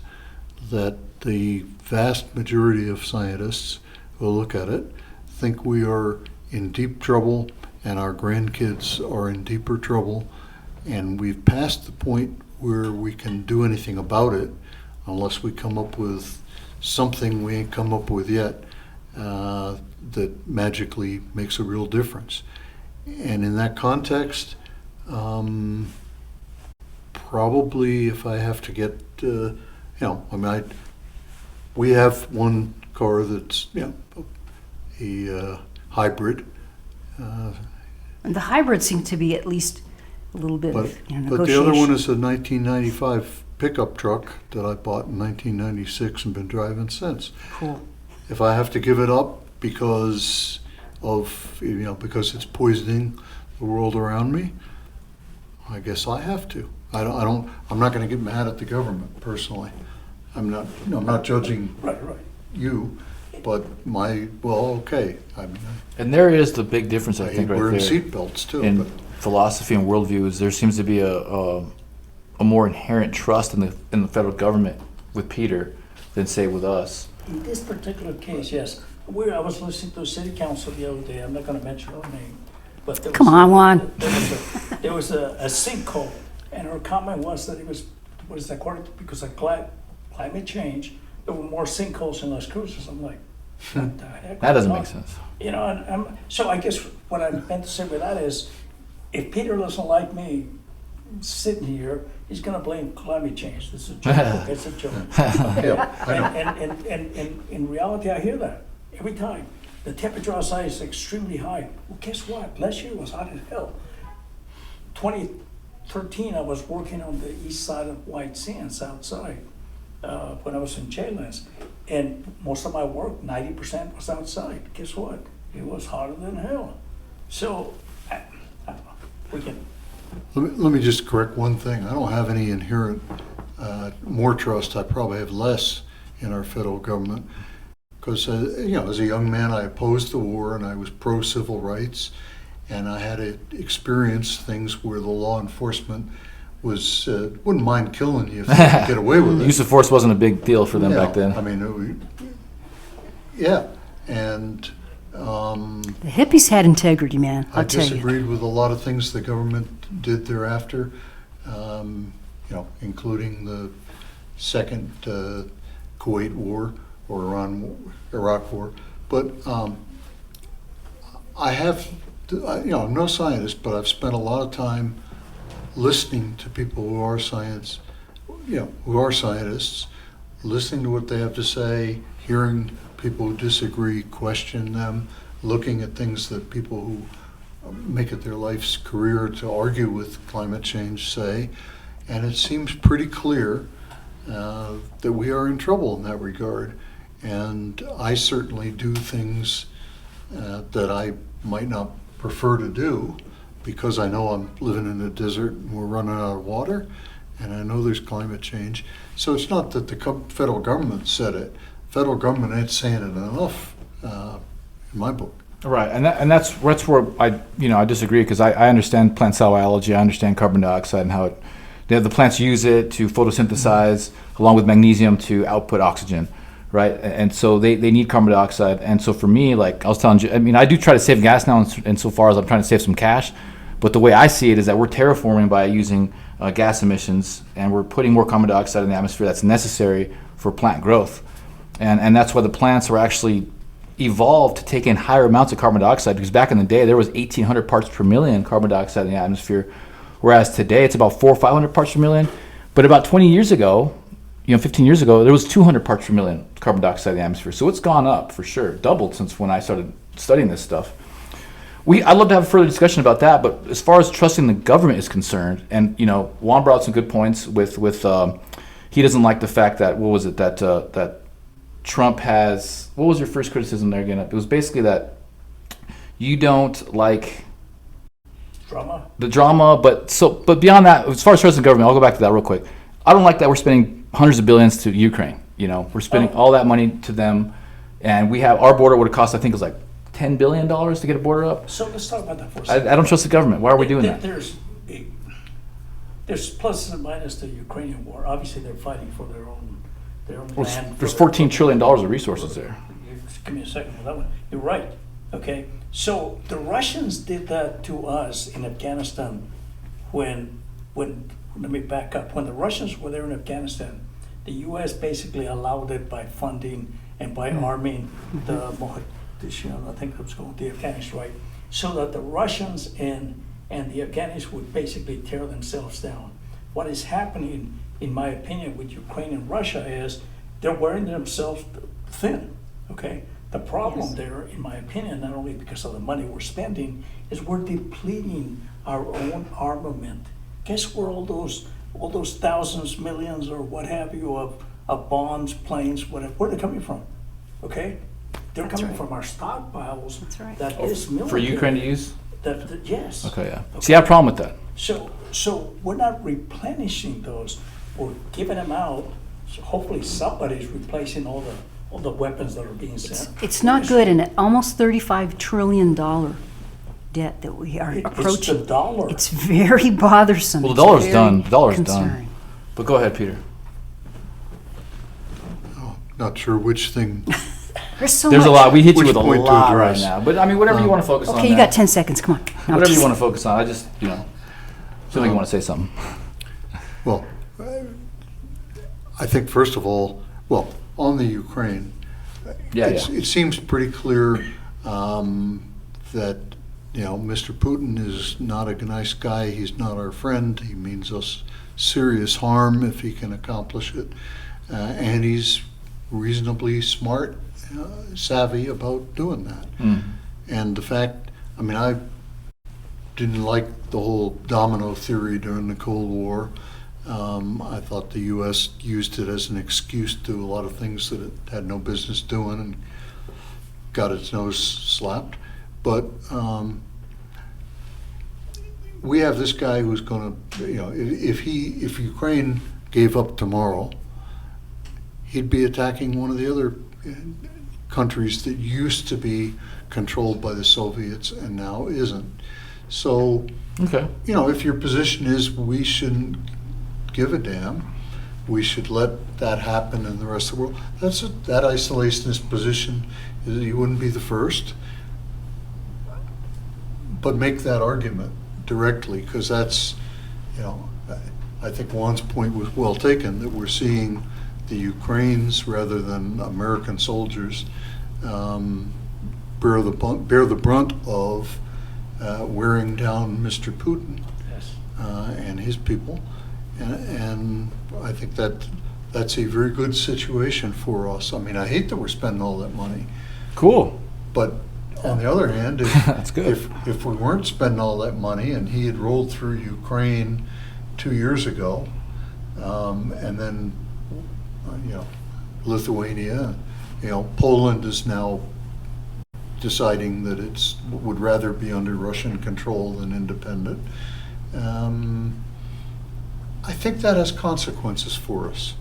that the vast majority of scientists who look at it think we are in deep trouble and our grandkids are in deeper trouble, and we've passed the point where we can do anything about it unless we come up with something we ain't come up with yet that magically makes a real difference. And in that context, probably if I have to get, we have one car that's, a hybrid. And the hybrids seem to be at least a little bit But, of but negotiation. the other one is a 1995 pickup truck that I bought in 1996 and been driving since. Cool. If I have to give it up because because it's poisoning the world around me, I guess I have to. I'm not going to get mad at the government personally. I'm not judging Right. you, but okay. And there is the big difference, I I think, hate right wearing there. seatbelts too. In But philosophy and worldviews, there seems to be a more inherent trust in the federal government with Peter than say with us. In this particular case, yes. I was listening to city council the other day. I'm not going to mention her name, but Come on, Juan. There was a sinkhole, and her comment was that it was according to because of climate change, there were more sinkholes in Las Cruces. I'm like, what the heck? That doesn't going make on? sense. So I guess what I meant to say with that is, if Peter doesn't like me sitting here, he's going to blame climate change. This is a joke. It's a joke. yeah, I know. And in reality, I hear that every time. The temperature outside is extremely high. Well, guess what? Last year was hot as hell. 2013, I was working on the east side of White Sands outside when I was in Chelas. And most of my work, 90% was outside. Guess what? It was hotter than hell. So, I don't know. We can. Let me just correct one thing. I don't have any inherent more trust. I probably have less in our federal government because, as a young man, I opposed the war and I was pro-civil rights, and I had to experience things where the law enforcement wouldn't mind killing you if they could get away with it. Use of force wasn't a big deal for them back then. I mean, and. The hippies had integrity, man. I I'll tell you. disagreed with a lot of things the government did thereafter, including the second Kuwait War or Iraq War. But I have I'm no scientist, but I've spent a lot of time listening to people who are who are scientists, listening to what they have to say, hearing people who disagree, question them, looking at things that people who make it their life's career to argue with climate change say, and it seems pretty clear that we are in trouble in that regard. And I certainly do things that I might not prefer to do because I know I'm living in a desert and we're running out of water, and I know there's climate change. So it's not that the federal government said it. Federal government ain't saying it enough in my book. Right, and that's where I disagree, because I understand plant cell biology. I understand carbon dioxide and how the plants use it to photosynthesize along with magnesium to output oxygen, right? And so they need carbon dioxide. And so for me, like I was telling you, I mean, I do try to save gas now insofar as I'm trying to save some cash. But the way I see it is that we're terraforming by using gas emissions, and we're putting more carbon dioxide in the atmosphere that's necessary for plant growth. And that's why the plants were actually evolved to take in higher amounts of carbon dioxide, because back in the day there was 1,800 parts per million carbon dioxide in the atmosphere, whereas today it's about 400 or 500 parts per million. But about 20 years ago, 15 years ago, there was 200 parts per million carbon dioxide in the atmosphere. So it's gone up for sure, doubled since when I started studying this stuff. I'd love to have a further discussion about that, but as far as trusting the government is concerned, and Juan brought some good points with he doesn't like the fact that that Trump has, what was your first criticism there again? It was basically that you don't like the drama, but beyond that, as far as trusting the government, I'll go back to that real quick. I don't like that we're spending hundreds of billions to Ukraine. We're spending all that money to them, and we have our border would have cost, I think it was like $10 billion to get a border up. So let's talk about that for a second. I don't trust the government. Why are we doing that? There's pluses and minuses to the Ukrainian war. Obviously, they're fighting for their own land. There's $14 trillion of resources there. Give me a second for that one. You're right. Okay. So the Russians did that to us in Afghanistan when let me back up. When the Russians were there in Afghanistan, the U.S. basically allowed it by funding and by arming the Mohadishian, I think that's called, the Afghans, right? So that the Russians and the Afghans would basically tear themselves down. What is happening, in my opinion, with Ukraine and Russia is they're wearing themselves thin, okay? The problem there, in my opinion, not only because of the money we're spending, is we're depleting our own armament. Guess where all those thousands, millions, or what have you of bombs, planes, whatever, where are they coming from? Okay? They're coming from our stockpiles. That's right. That is military. For Ukraine to use? Yes. Okay, yeah. Okay. See, I have a problem with that. So we're not replenishing those. We're giving them out. So hopefully somebody's replacing all the weapons that are being sent. It's not good, and at almost $35 trillion debt that we are approaching. It's the dollar. It's very bothersome. Well, the dollar's done. The dollar's done. But go ahead, Peter. Oh, not sure which thing. There's a lot. We hit you Which with a point to lot right address? now. But I mean, whatever you want to focus on. Okay, you got 10 seconds. Come on. No, Whatever you want to focus on. I just, feel like you want to say something. Well, I think first of all, on the Ukraine, it seems pretty clear that Mr. Putin is not a nice guy. He's not our friend. He means us serious harm if he can accomplish it, and he's reasonably smart, savvy about doing that. And the fact, I didn't like the whole domino theory during the Cold War. I thought the U.S. used it as an excuse to do a lot of things that it had no business doing and got its nose slapped. But we have this guy who's going to, if Ukraine gave up tomorrow, he'd be attacking one of the other countries that used to be controlled by the Soviets and now isn't. So, if your position is we shouldn't give a damn, we should let that happen in the rest of the world, that isolationist position, you wouldn't be the first. But make that argument directly, because that's, I think Juan's point was well taken, that we're seeing the Ukrainians rather than American soldiers bear the brunt of wearing down Mr. Putin Yes. and his people. And I think that's a very good situation for us. I mean, I hate that we're spending all that money, Cool. but on the other hand, That's good. if we weren't spending all that money and he had rolled through Ukraine 2 years ago, and then, Lithuania, Poland is now deciding that would rather be under Russian control than independent. I think that has consequences for us.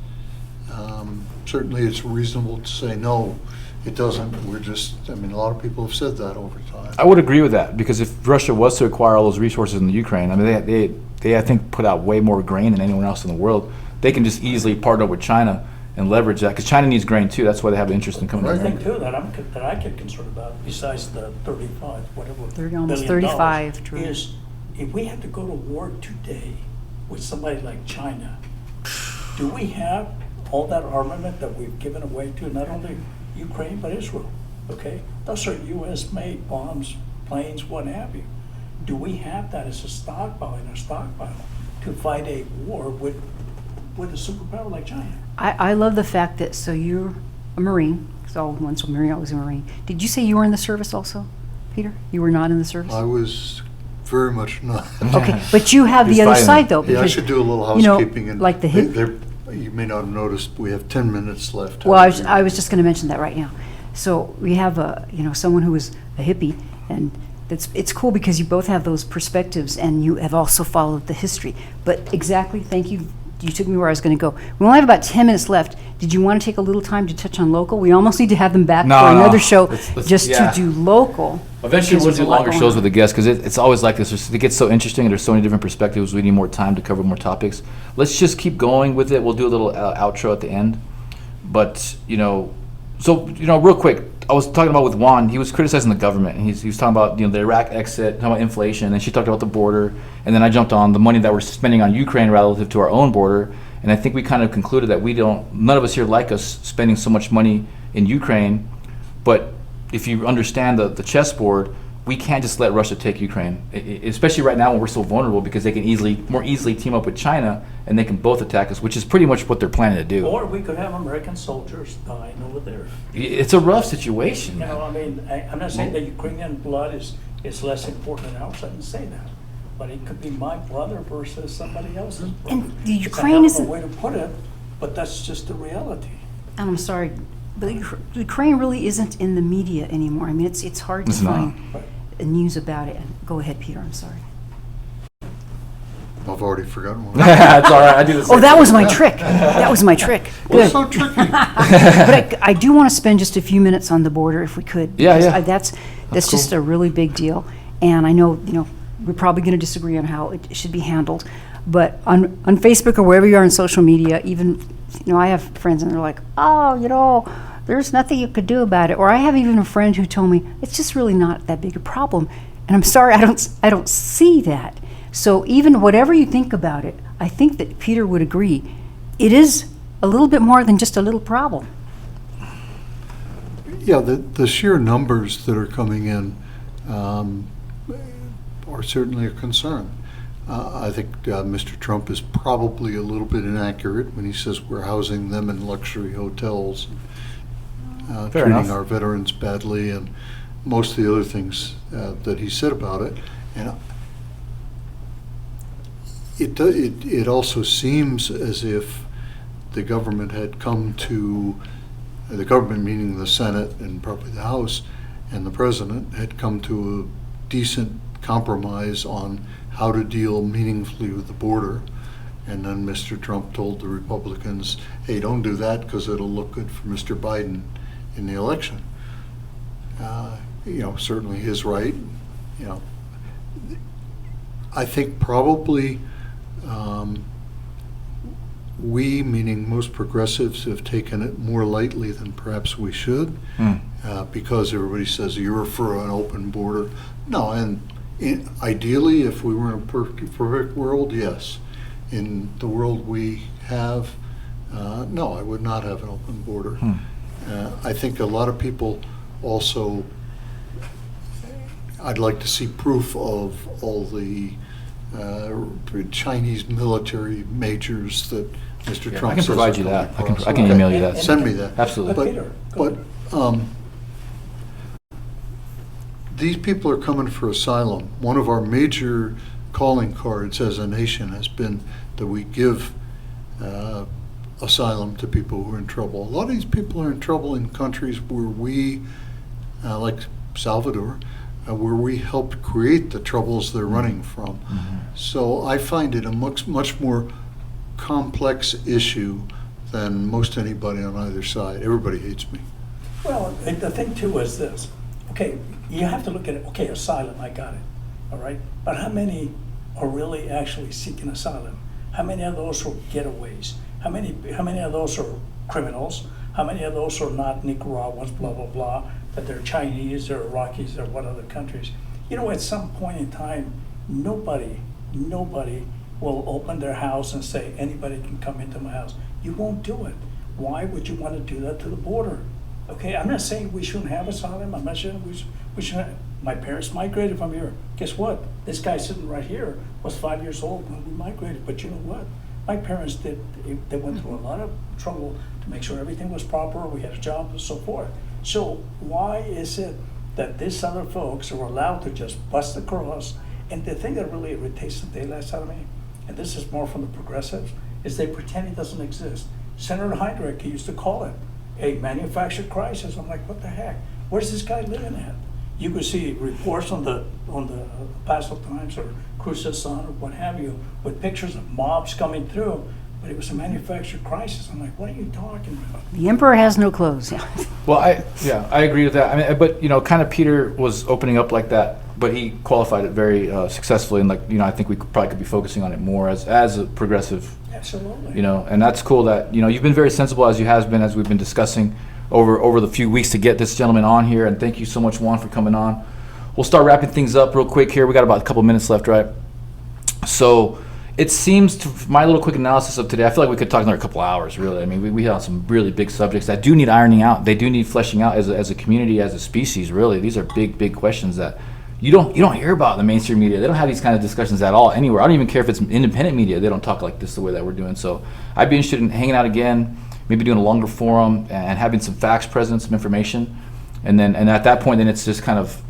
Certainly it's reasonable to say, no, it doesn't. A lot of people have said that over time. I would agree with that, because if Russia was to acquire all those resources in the Ukraine, I mean, they I think put out way more grain than anyone else in the world. They can just easily partner with China and leverage that, because China needs grain too. That's why they have an interest in coming The in. thing too that I get concerned about, besides the 35, whatever, Almost billion 35, dollars, true. is if we had to go to war today with somebody like China, do we have all that armament that we've given away to not only Ukraine but Israel? Okay, those are U.S.-made bombs, planes, what have you. Do we have that as a stockpile to fight a war with a superpower like China? I love the fact that, so you're a Marine, so once a Marine, always a Marine. Did you say you were in the service also, Peter? You were not in the service? I was very much not. Okay, but you have He's the other fighting. side though. Yeah, I because, should do a little you know, housekeeping. And like the you may not have noticed, we have 10 minutes left. Well, I was just going to mention that right now. So we have someone who is a hippie, and it's cool because you both have those perspectives, and you have also followed the history. But exactly, thank you. You took me where I was going to go. We only have about 10 minutes left. Did you want to take a little time to touch on local? We almost need to have them back No, for no. another show Let's- just yeah. to do local. Eventually, because we'll there's do a lot longer going shows on. with the guests, because it's always like this. It gets so interesting, and there's so many different perspectives. We need more time to cover more topics. Let's just keep going with it. We'll do a little outro at the end. But, real quick, I was talking about with Juan, he was criticizing the government, and he was talking about, the Iraq exit, talking about inflation, and she talked about the border, and then I jumped on the money that we're spending on Ukraine relative to our own border, and I think we kind of concluded that none of us here like us spending so much money in Ukraine, but if you understand the chessboard, we can't just let Russia take Ukraine, especially right now when we're so vulnerable, because they can more easily team up with China, and they can both attack us, which is pretty much what they're planning to do. Or we could have American soldiers dying over there. It's a rough situation, You man. know, I mean, I'm not saying that Ukrainian blood is less important than ours. I didn't say that. But it could be my brother versus somebody else's brother. And the It's a Ukraine hell of isn't- a way to put it, but that's just the reality. And I'm sorry, but Ukraine really isn't in the media anymore. I mean, it's hard to It's not. find Right. news about it. Go ahead, Peter, I'm sorry. I've already forgotten what. That's all right. I do the same Oh, that thing. was my trick. That was my trick. What's Good. so tricky? But I do want to spend just a few minutes on the border if we could. Yeah, because yeah. That's just a really big deal. And I know, we're probably going to disagree on how it should be handled. But on Facebook or wherever you are on social media, even, I have friends and they're like, oh, there's nothing you could do about it. Or I have even a friend who told me, it's just really not that big a problem. And I'm sorry, I don't see that. So even whatever you think about it, I think that Peter would agree, it is a little bit more than just a little problem. Yeah, the sheer numbers that are coming in are certainly a concern. I think Mr. Trump is probably a little bit inaccurate when he says we're housing them in luxury hotels, Fair treating enough. our veterans badly, and most of the other things that he said about it. And it also seems as if the government had come to, the government meaning the Senate and probably the House and the President, had come to a decent compromise on how to deal meaningfully with the border. And then Mr. Trump told the Republicans, hey, don't do that because it'll look good for Mr. Biden in the election. Certainly his right. I think probably we, meaning most progressives, have taken it more lightly than perhaps we should, because everybody says you're for an open border. No, and ideally, if we were in a perfect world, yes. In the world we have, no, I would not have an open border. I think a lot of people also I'd like to see proof of all the Chinese military majors that Mr. Trump I can says provide are you that. coming across. I can email you that. Send me that. Absolutely. But Peter, go But these people are coming for asylum. One of our major calling cards as a nation has been that we give asylum to people who are in trouble. A lot of these people are in trouble in countries where we, like Salvador, where we helped create the troubles they're running from. So I find it a much more complex issue than most anybody on either side. Everybody hates me. Well, and the thing too is this. Okay, you have to look at it. Okay, asylum, I got it. All right, but how many are really actually seeking asylum? How many of those are getaways? How many of those are criminals? How many of those are not Nicaraguans? Blah blah blah. That they're Chinese or Iraqis or what other countries? You know, at some point in time, nobody will open their house and say anybody can come into my house. You won't do it. Why would you want to do that to the border? Okay, I'm not saying we shouldn't have asylum. I'm not saying we shouldn't. My parents migrated from here. Guess what? This guy sitting right here was 5 years old when we migrated. But you know what? My parents did. They went through a lot of trouble to make sure everything was proper. We had a job and so forth. So why is it that these other folks are allowed to just bust across? And the thing that really irritates the daylights out of me, and this is more from the progressives, is they pretend it doesn't exist. Senator Heinrich used to call it a manufactured crisis. I'm like, what the heck? Where's this guy living at? You could see reports on the Paso Times or Cruz Sun or what have you, with pictures of mobs coming through, but it was a manufactured crisis. I'm like, what are you talking about? The emperor has no clothes. Well, I agree with that. I mean, but kind of Peter was opening up like that, but he qualified it very successfully, and I think we probably could be focusing on it more as a progressive. Absolutely. And that's cool that you've been very sensible as you has been as we've been discussing over the few weeks to get this gentleman on here, and thank you so much, Juan, for coming on. We'll start wrapping things up real quick here. We got about a couple minutes left, right? So it seems to my little quick analysis of today, I feel like we could talk another couple hours, really. I mean, we have some really big subjects that do need ironing out. They do need fleshing out as a community, as a species, really. These are big questions that you don't hear about in the mainstream media. They don't have these kind of discussions at all anywhere. I don't even care if it's independent media. They don't talk like this the way that we're doing. So I'd be interested in hanging out again, maybe doing a longer forum and having some facts present, some information. And at that point, then it's just kind of,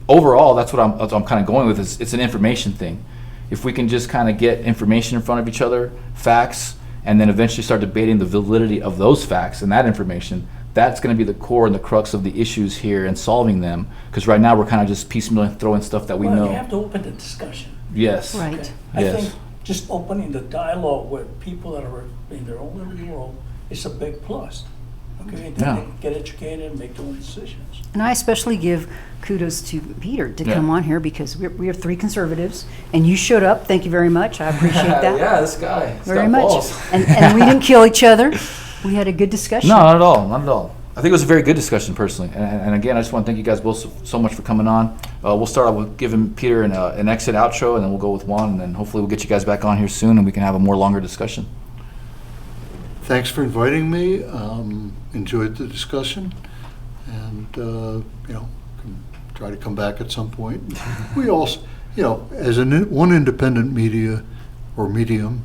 overall, that's what I'm kind of going with, is it's an information thing. If we can just kind of get information in front of each other, facts, and then eventually start debating the validity of those facts and that information, that's going to be the core and the crux of the issues here and solving them. Because right now we're kind of just piecemeal throwing stuff that we know. You have to open the discussion. Yes. Right. Okay. Yes. I think just opening the dialogue with people that are in their own little world is a big plus. Okay, and then they can get educated and make their own decisions. And I especially give kudos to Peter to come on here because we are three conservatives, and you showed up. Thank you very much. I appreciate that. Yeah, this guy. Very much. And we didn't kill each other. We had a good discussion. No, not at all. I think it was a very good discussion personally. And again, I just want to thank you guys both so much for coming on. We'll start out with giving Peter an exit outro, and then we'll go with Juan, and then hopefully we'll get you guys back on here soon, and we can have a more longer discussion. Thanks for inviting me. Enjoyed the discussion, and can try to come back at some point. We also, as one independent media or medium,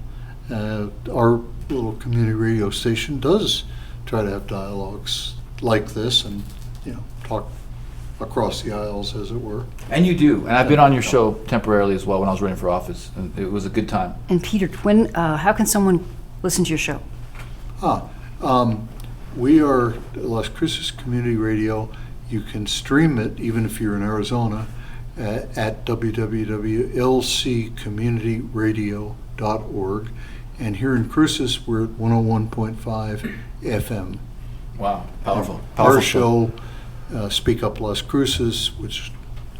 our little community radio station does try to have dialogues like this, and talk across the aisles, as it were. And you do. And I've been on your show temporarily as well when I was running for office, and it was a good time. And Peter, how can someone listen to your show? We are Las Cruces Community Radio. You can stream it, even if you're in Arizona, at www.lccommunityradio.org. And here in Cruces, we're at 101.5 FM. Wow, powerful. Our show, Speak Up Las Cruces, which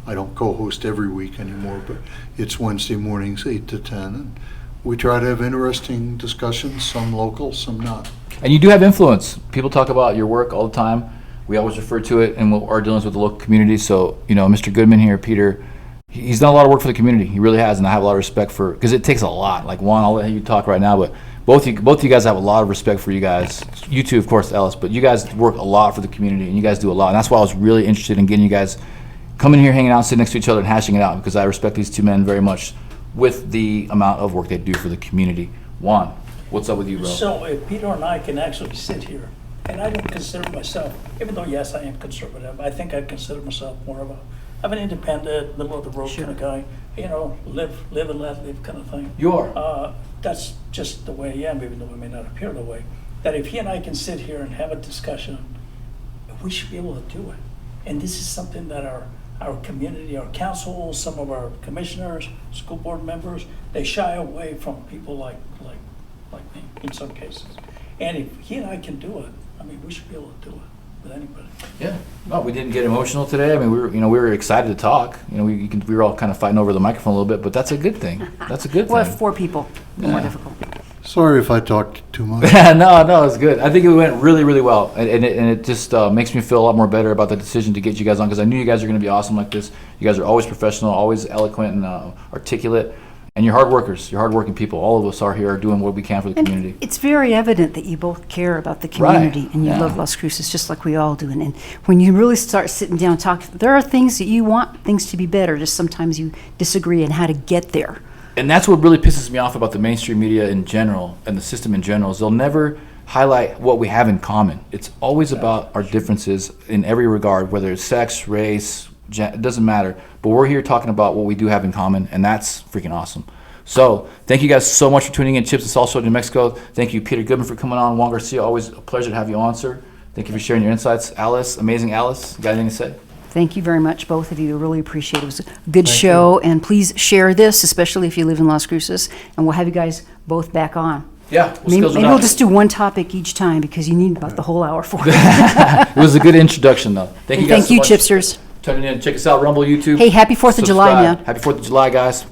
I don't co-host every week anymore, but it's Wednesday mornings, 8 to 10. And we try to have interesting discussions, some local, some not. And you do have influence. People talk about your work all the time. We always refer to it in our dealings with the local community. So, Mr. Goodman here, Peter, he's done a lot of work for the community. He really has, and I have a lot of respect for, because it takes a lot. Like Juan, I'll let you talk right now, but both of you guys have a lot of respect for you guys. You too, of course, Ellis, but you guys work a lot for the community, and you guys do a lot. And that's why I was really interested in getting you guys coming here, hanging out, sitting next to each other, and hashing it out, because I respect these two men very much with the amount of work they do for the community. Juan, what's up with you, bro? So if Peter and I can actually sit here, and I don't consider myself, even though, yes, I am conservative, I think I consider myself more of an independent, middle of the road kind of guy, live and let live kind of thing. You are. That's just the way I am, even though it may not appear the way. That if he and I can sit here and have a discussion, we should be able to do it. And this is something that our community, our council, some of our commissioners, school board members, they shy away from people like me in some cases. And if he and I can do it, I mean, we should be able to do it with anybody. Yeah. No, we didn't get emotional today. I mean, we were excited to talk. We were all kind of fighting over the microphone a little bit, but that's a good thing. That's a good thing. Well, 4 people, more difficult. Sorry if I talked too much. No, it's good. I think it went really, really well, and it just makes me feel a lot more better about the decision to get you guys on, because I knew you guys are going to be awesome like this. You guys are always professional, always eloquent and articulate, and you're hard workers. You're hardworking people. All of us are here doing what we can for the community. It's very evident that you both care about the community, and you love Las Cruces just like we all do. And when you really start sitting down and talking, there are things that you want things to be better. Just sometimes you disagree on how to get there. And that's what really pisses me off about the mainstream media in general and the system in general, is they'll never highlight what we have in common. It's always about our differences in every regard, whether it's sex, race, it doesn't matter. But we're here talking about what we do have in common, and that's freaking awesome. So thank you guys so much for tuning in. Chips and Salsa Show New Mexico. Thank you, Peter Goodman, for coming on. Juan Garcia, always a pleasure to have you on, sir. Thank you for sharing your insights. Alice, amazing Alice, you got anything to say? Thank you very much, both of you. Really appreciate it. It was a good show, and please share this, especially if you live in Las Cruces, and we'll have you guys both back on. Yeah, Maybe we'll just do one topic each time, because you need about the whole hour for it. It was a good introduction, though. Thank you guys so much. Thank you, Chipsters. Tuning in. Check us out, Rumble, YouTube. Hey, happy 4th of July, Subscribe. man. Happy 4th of July, guys.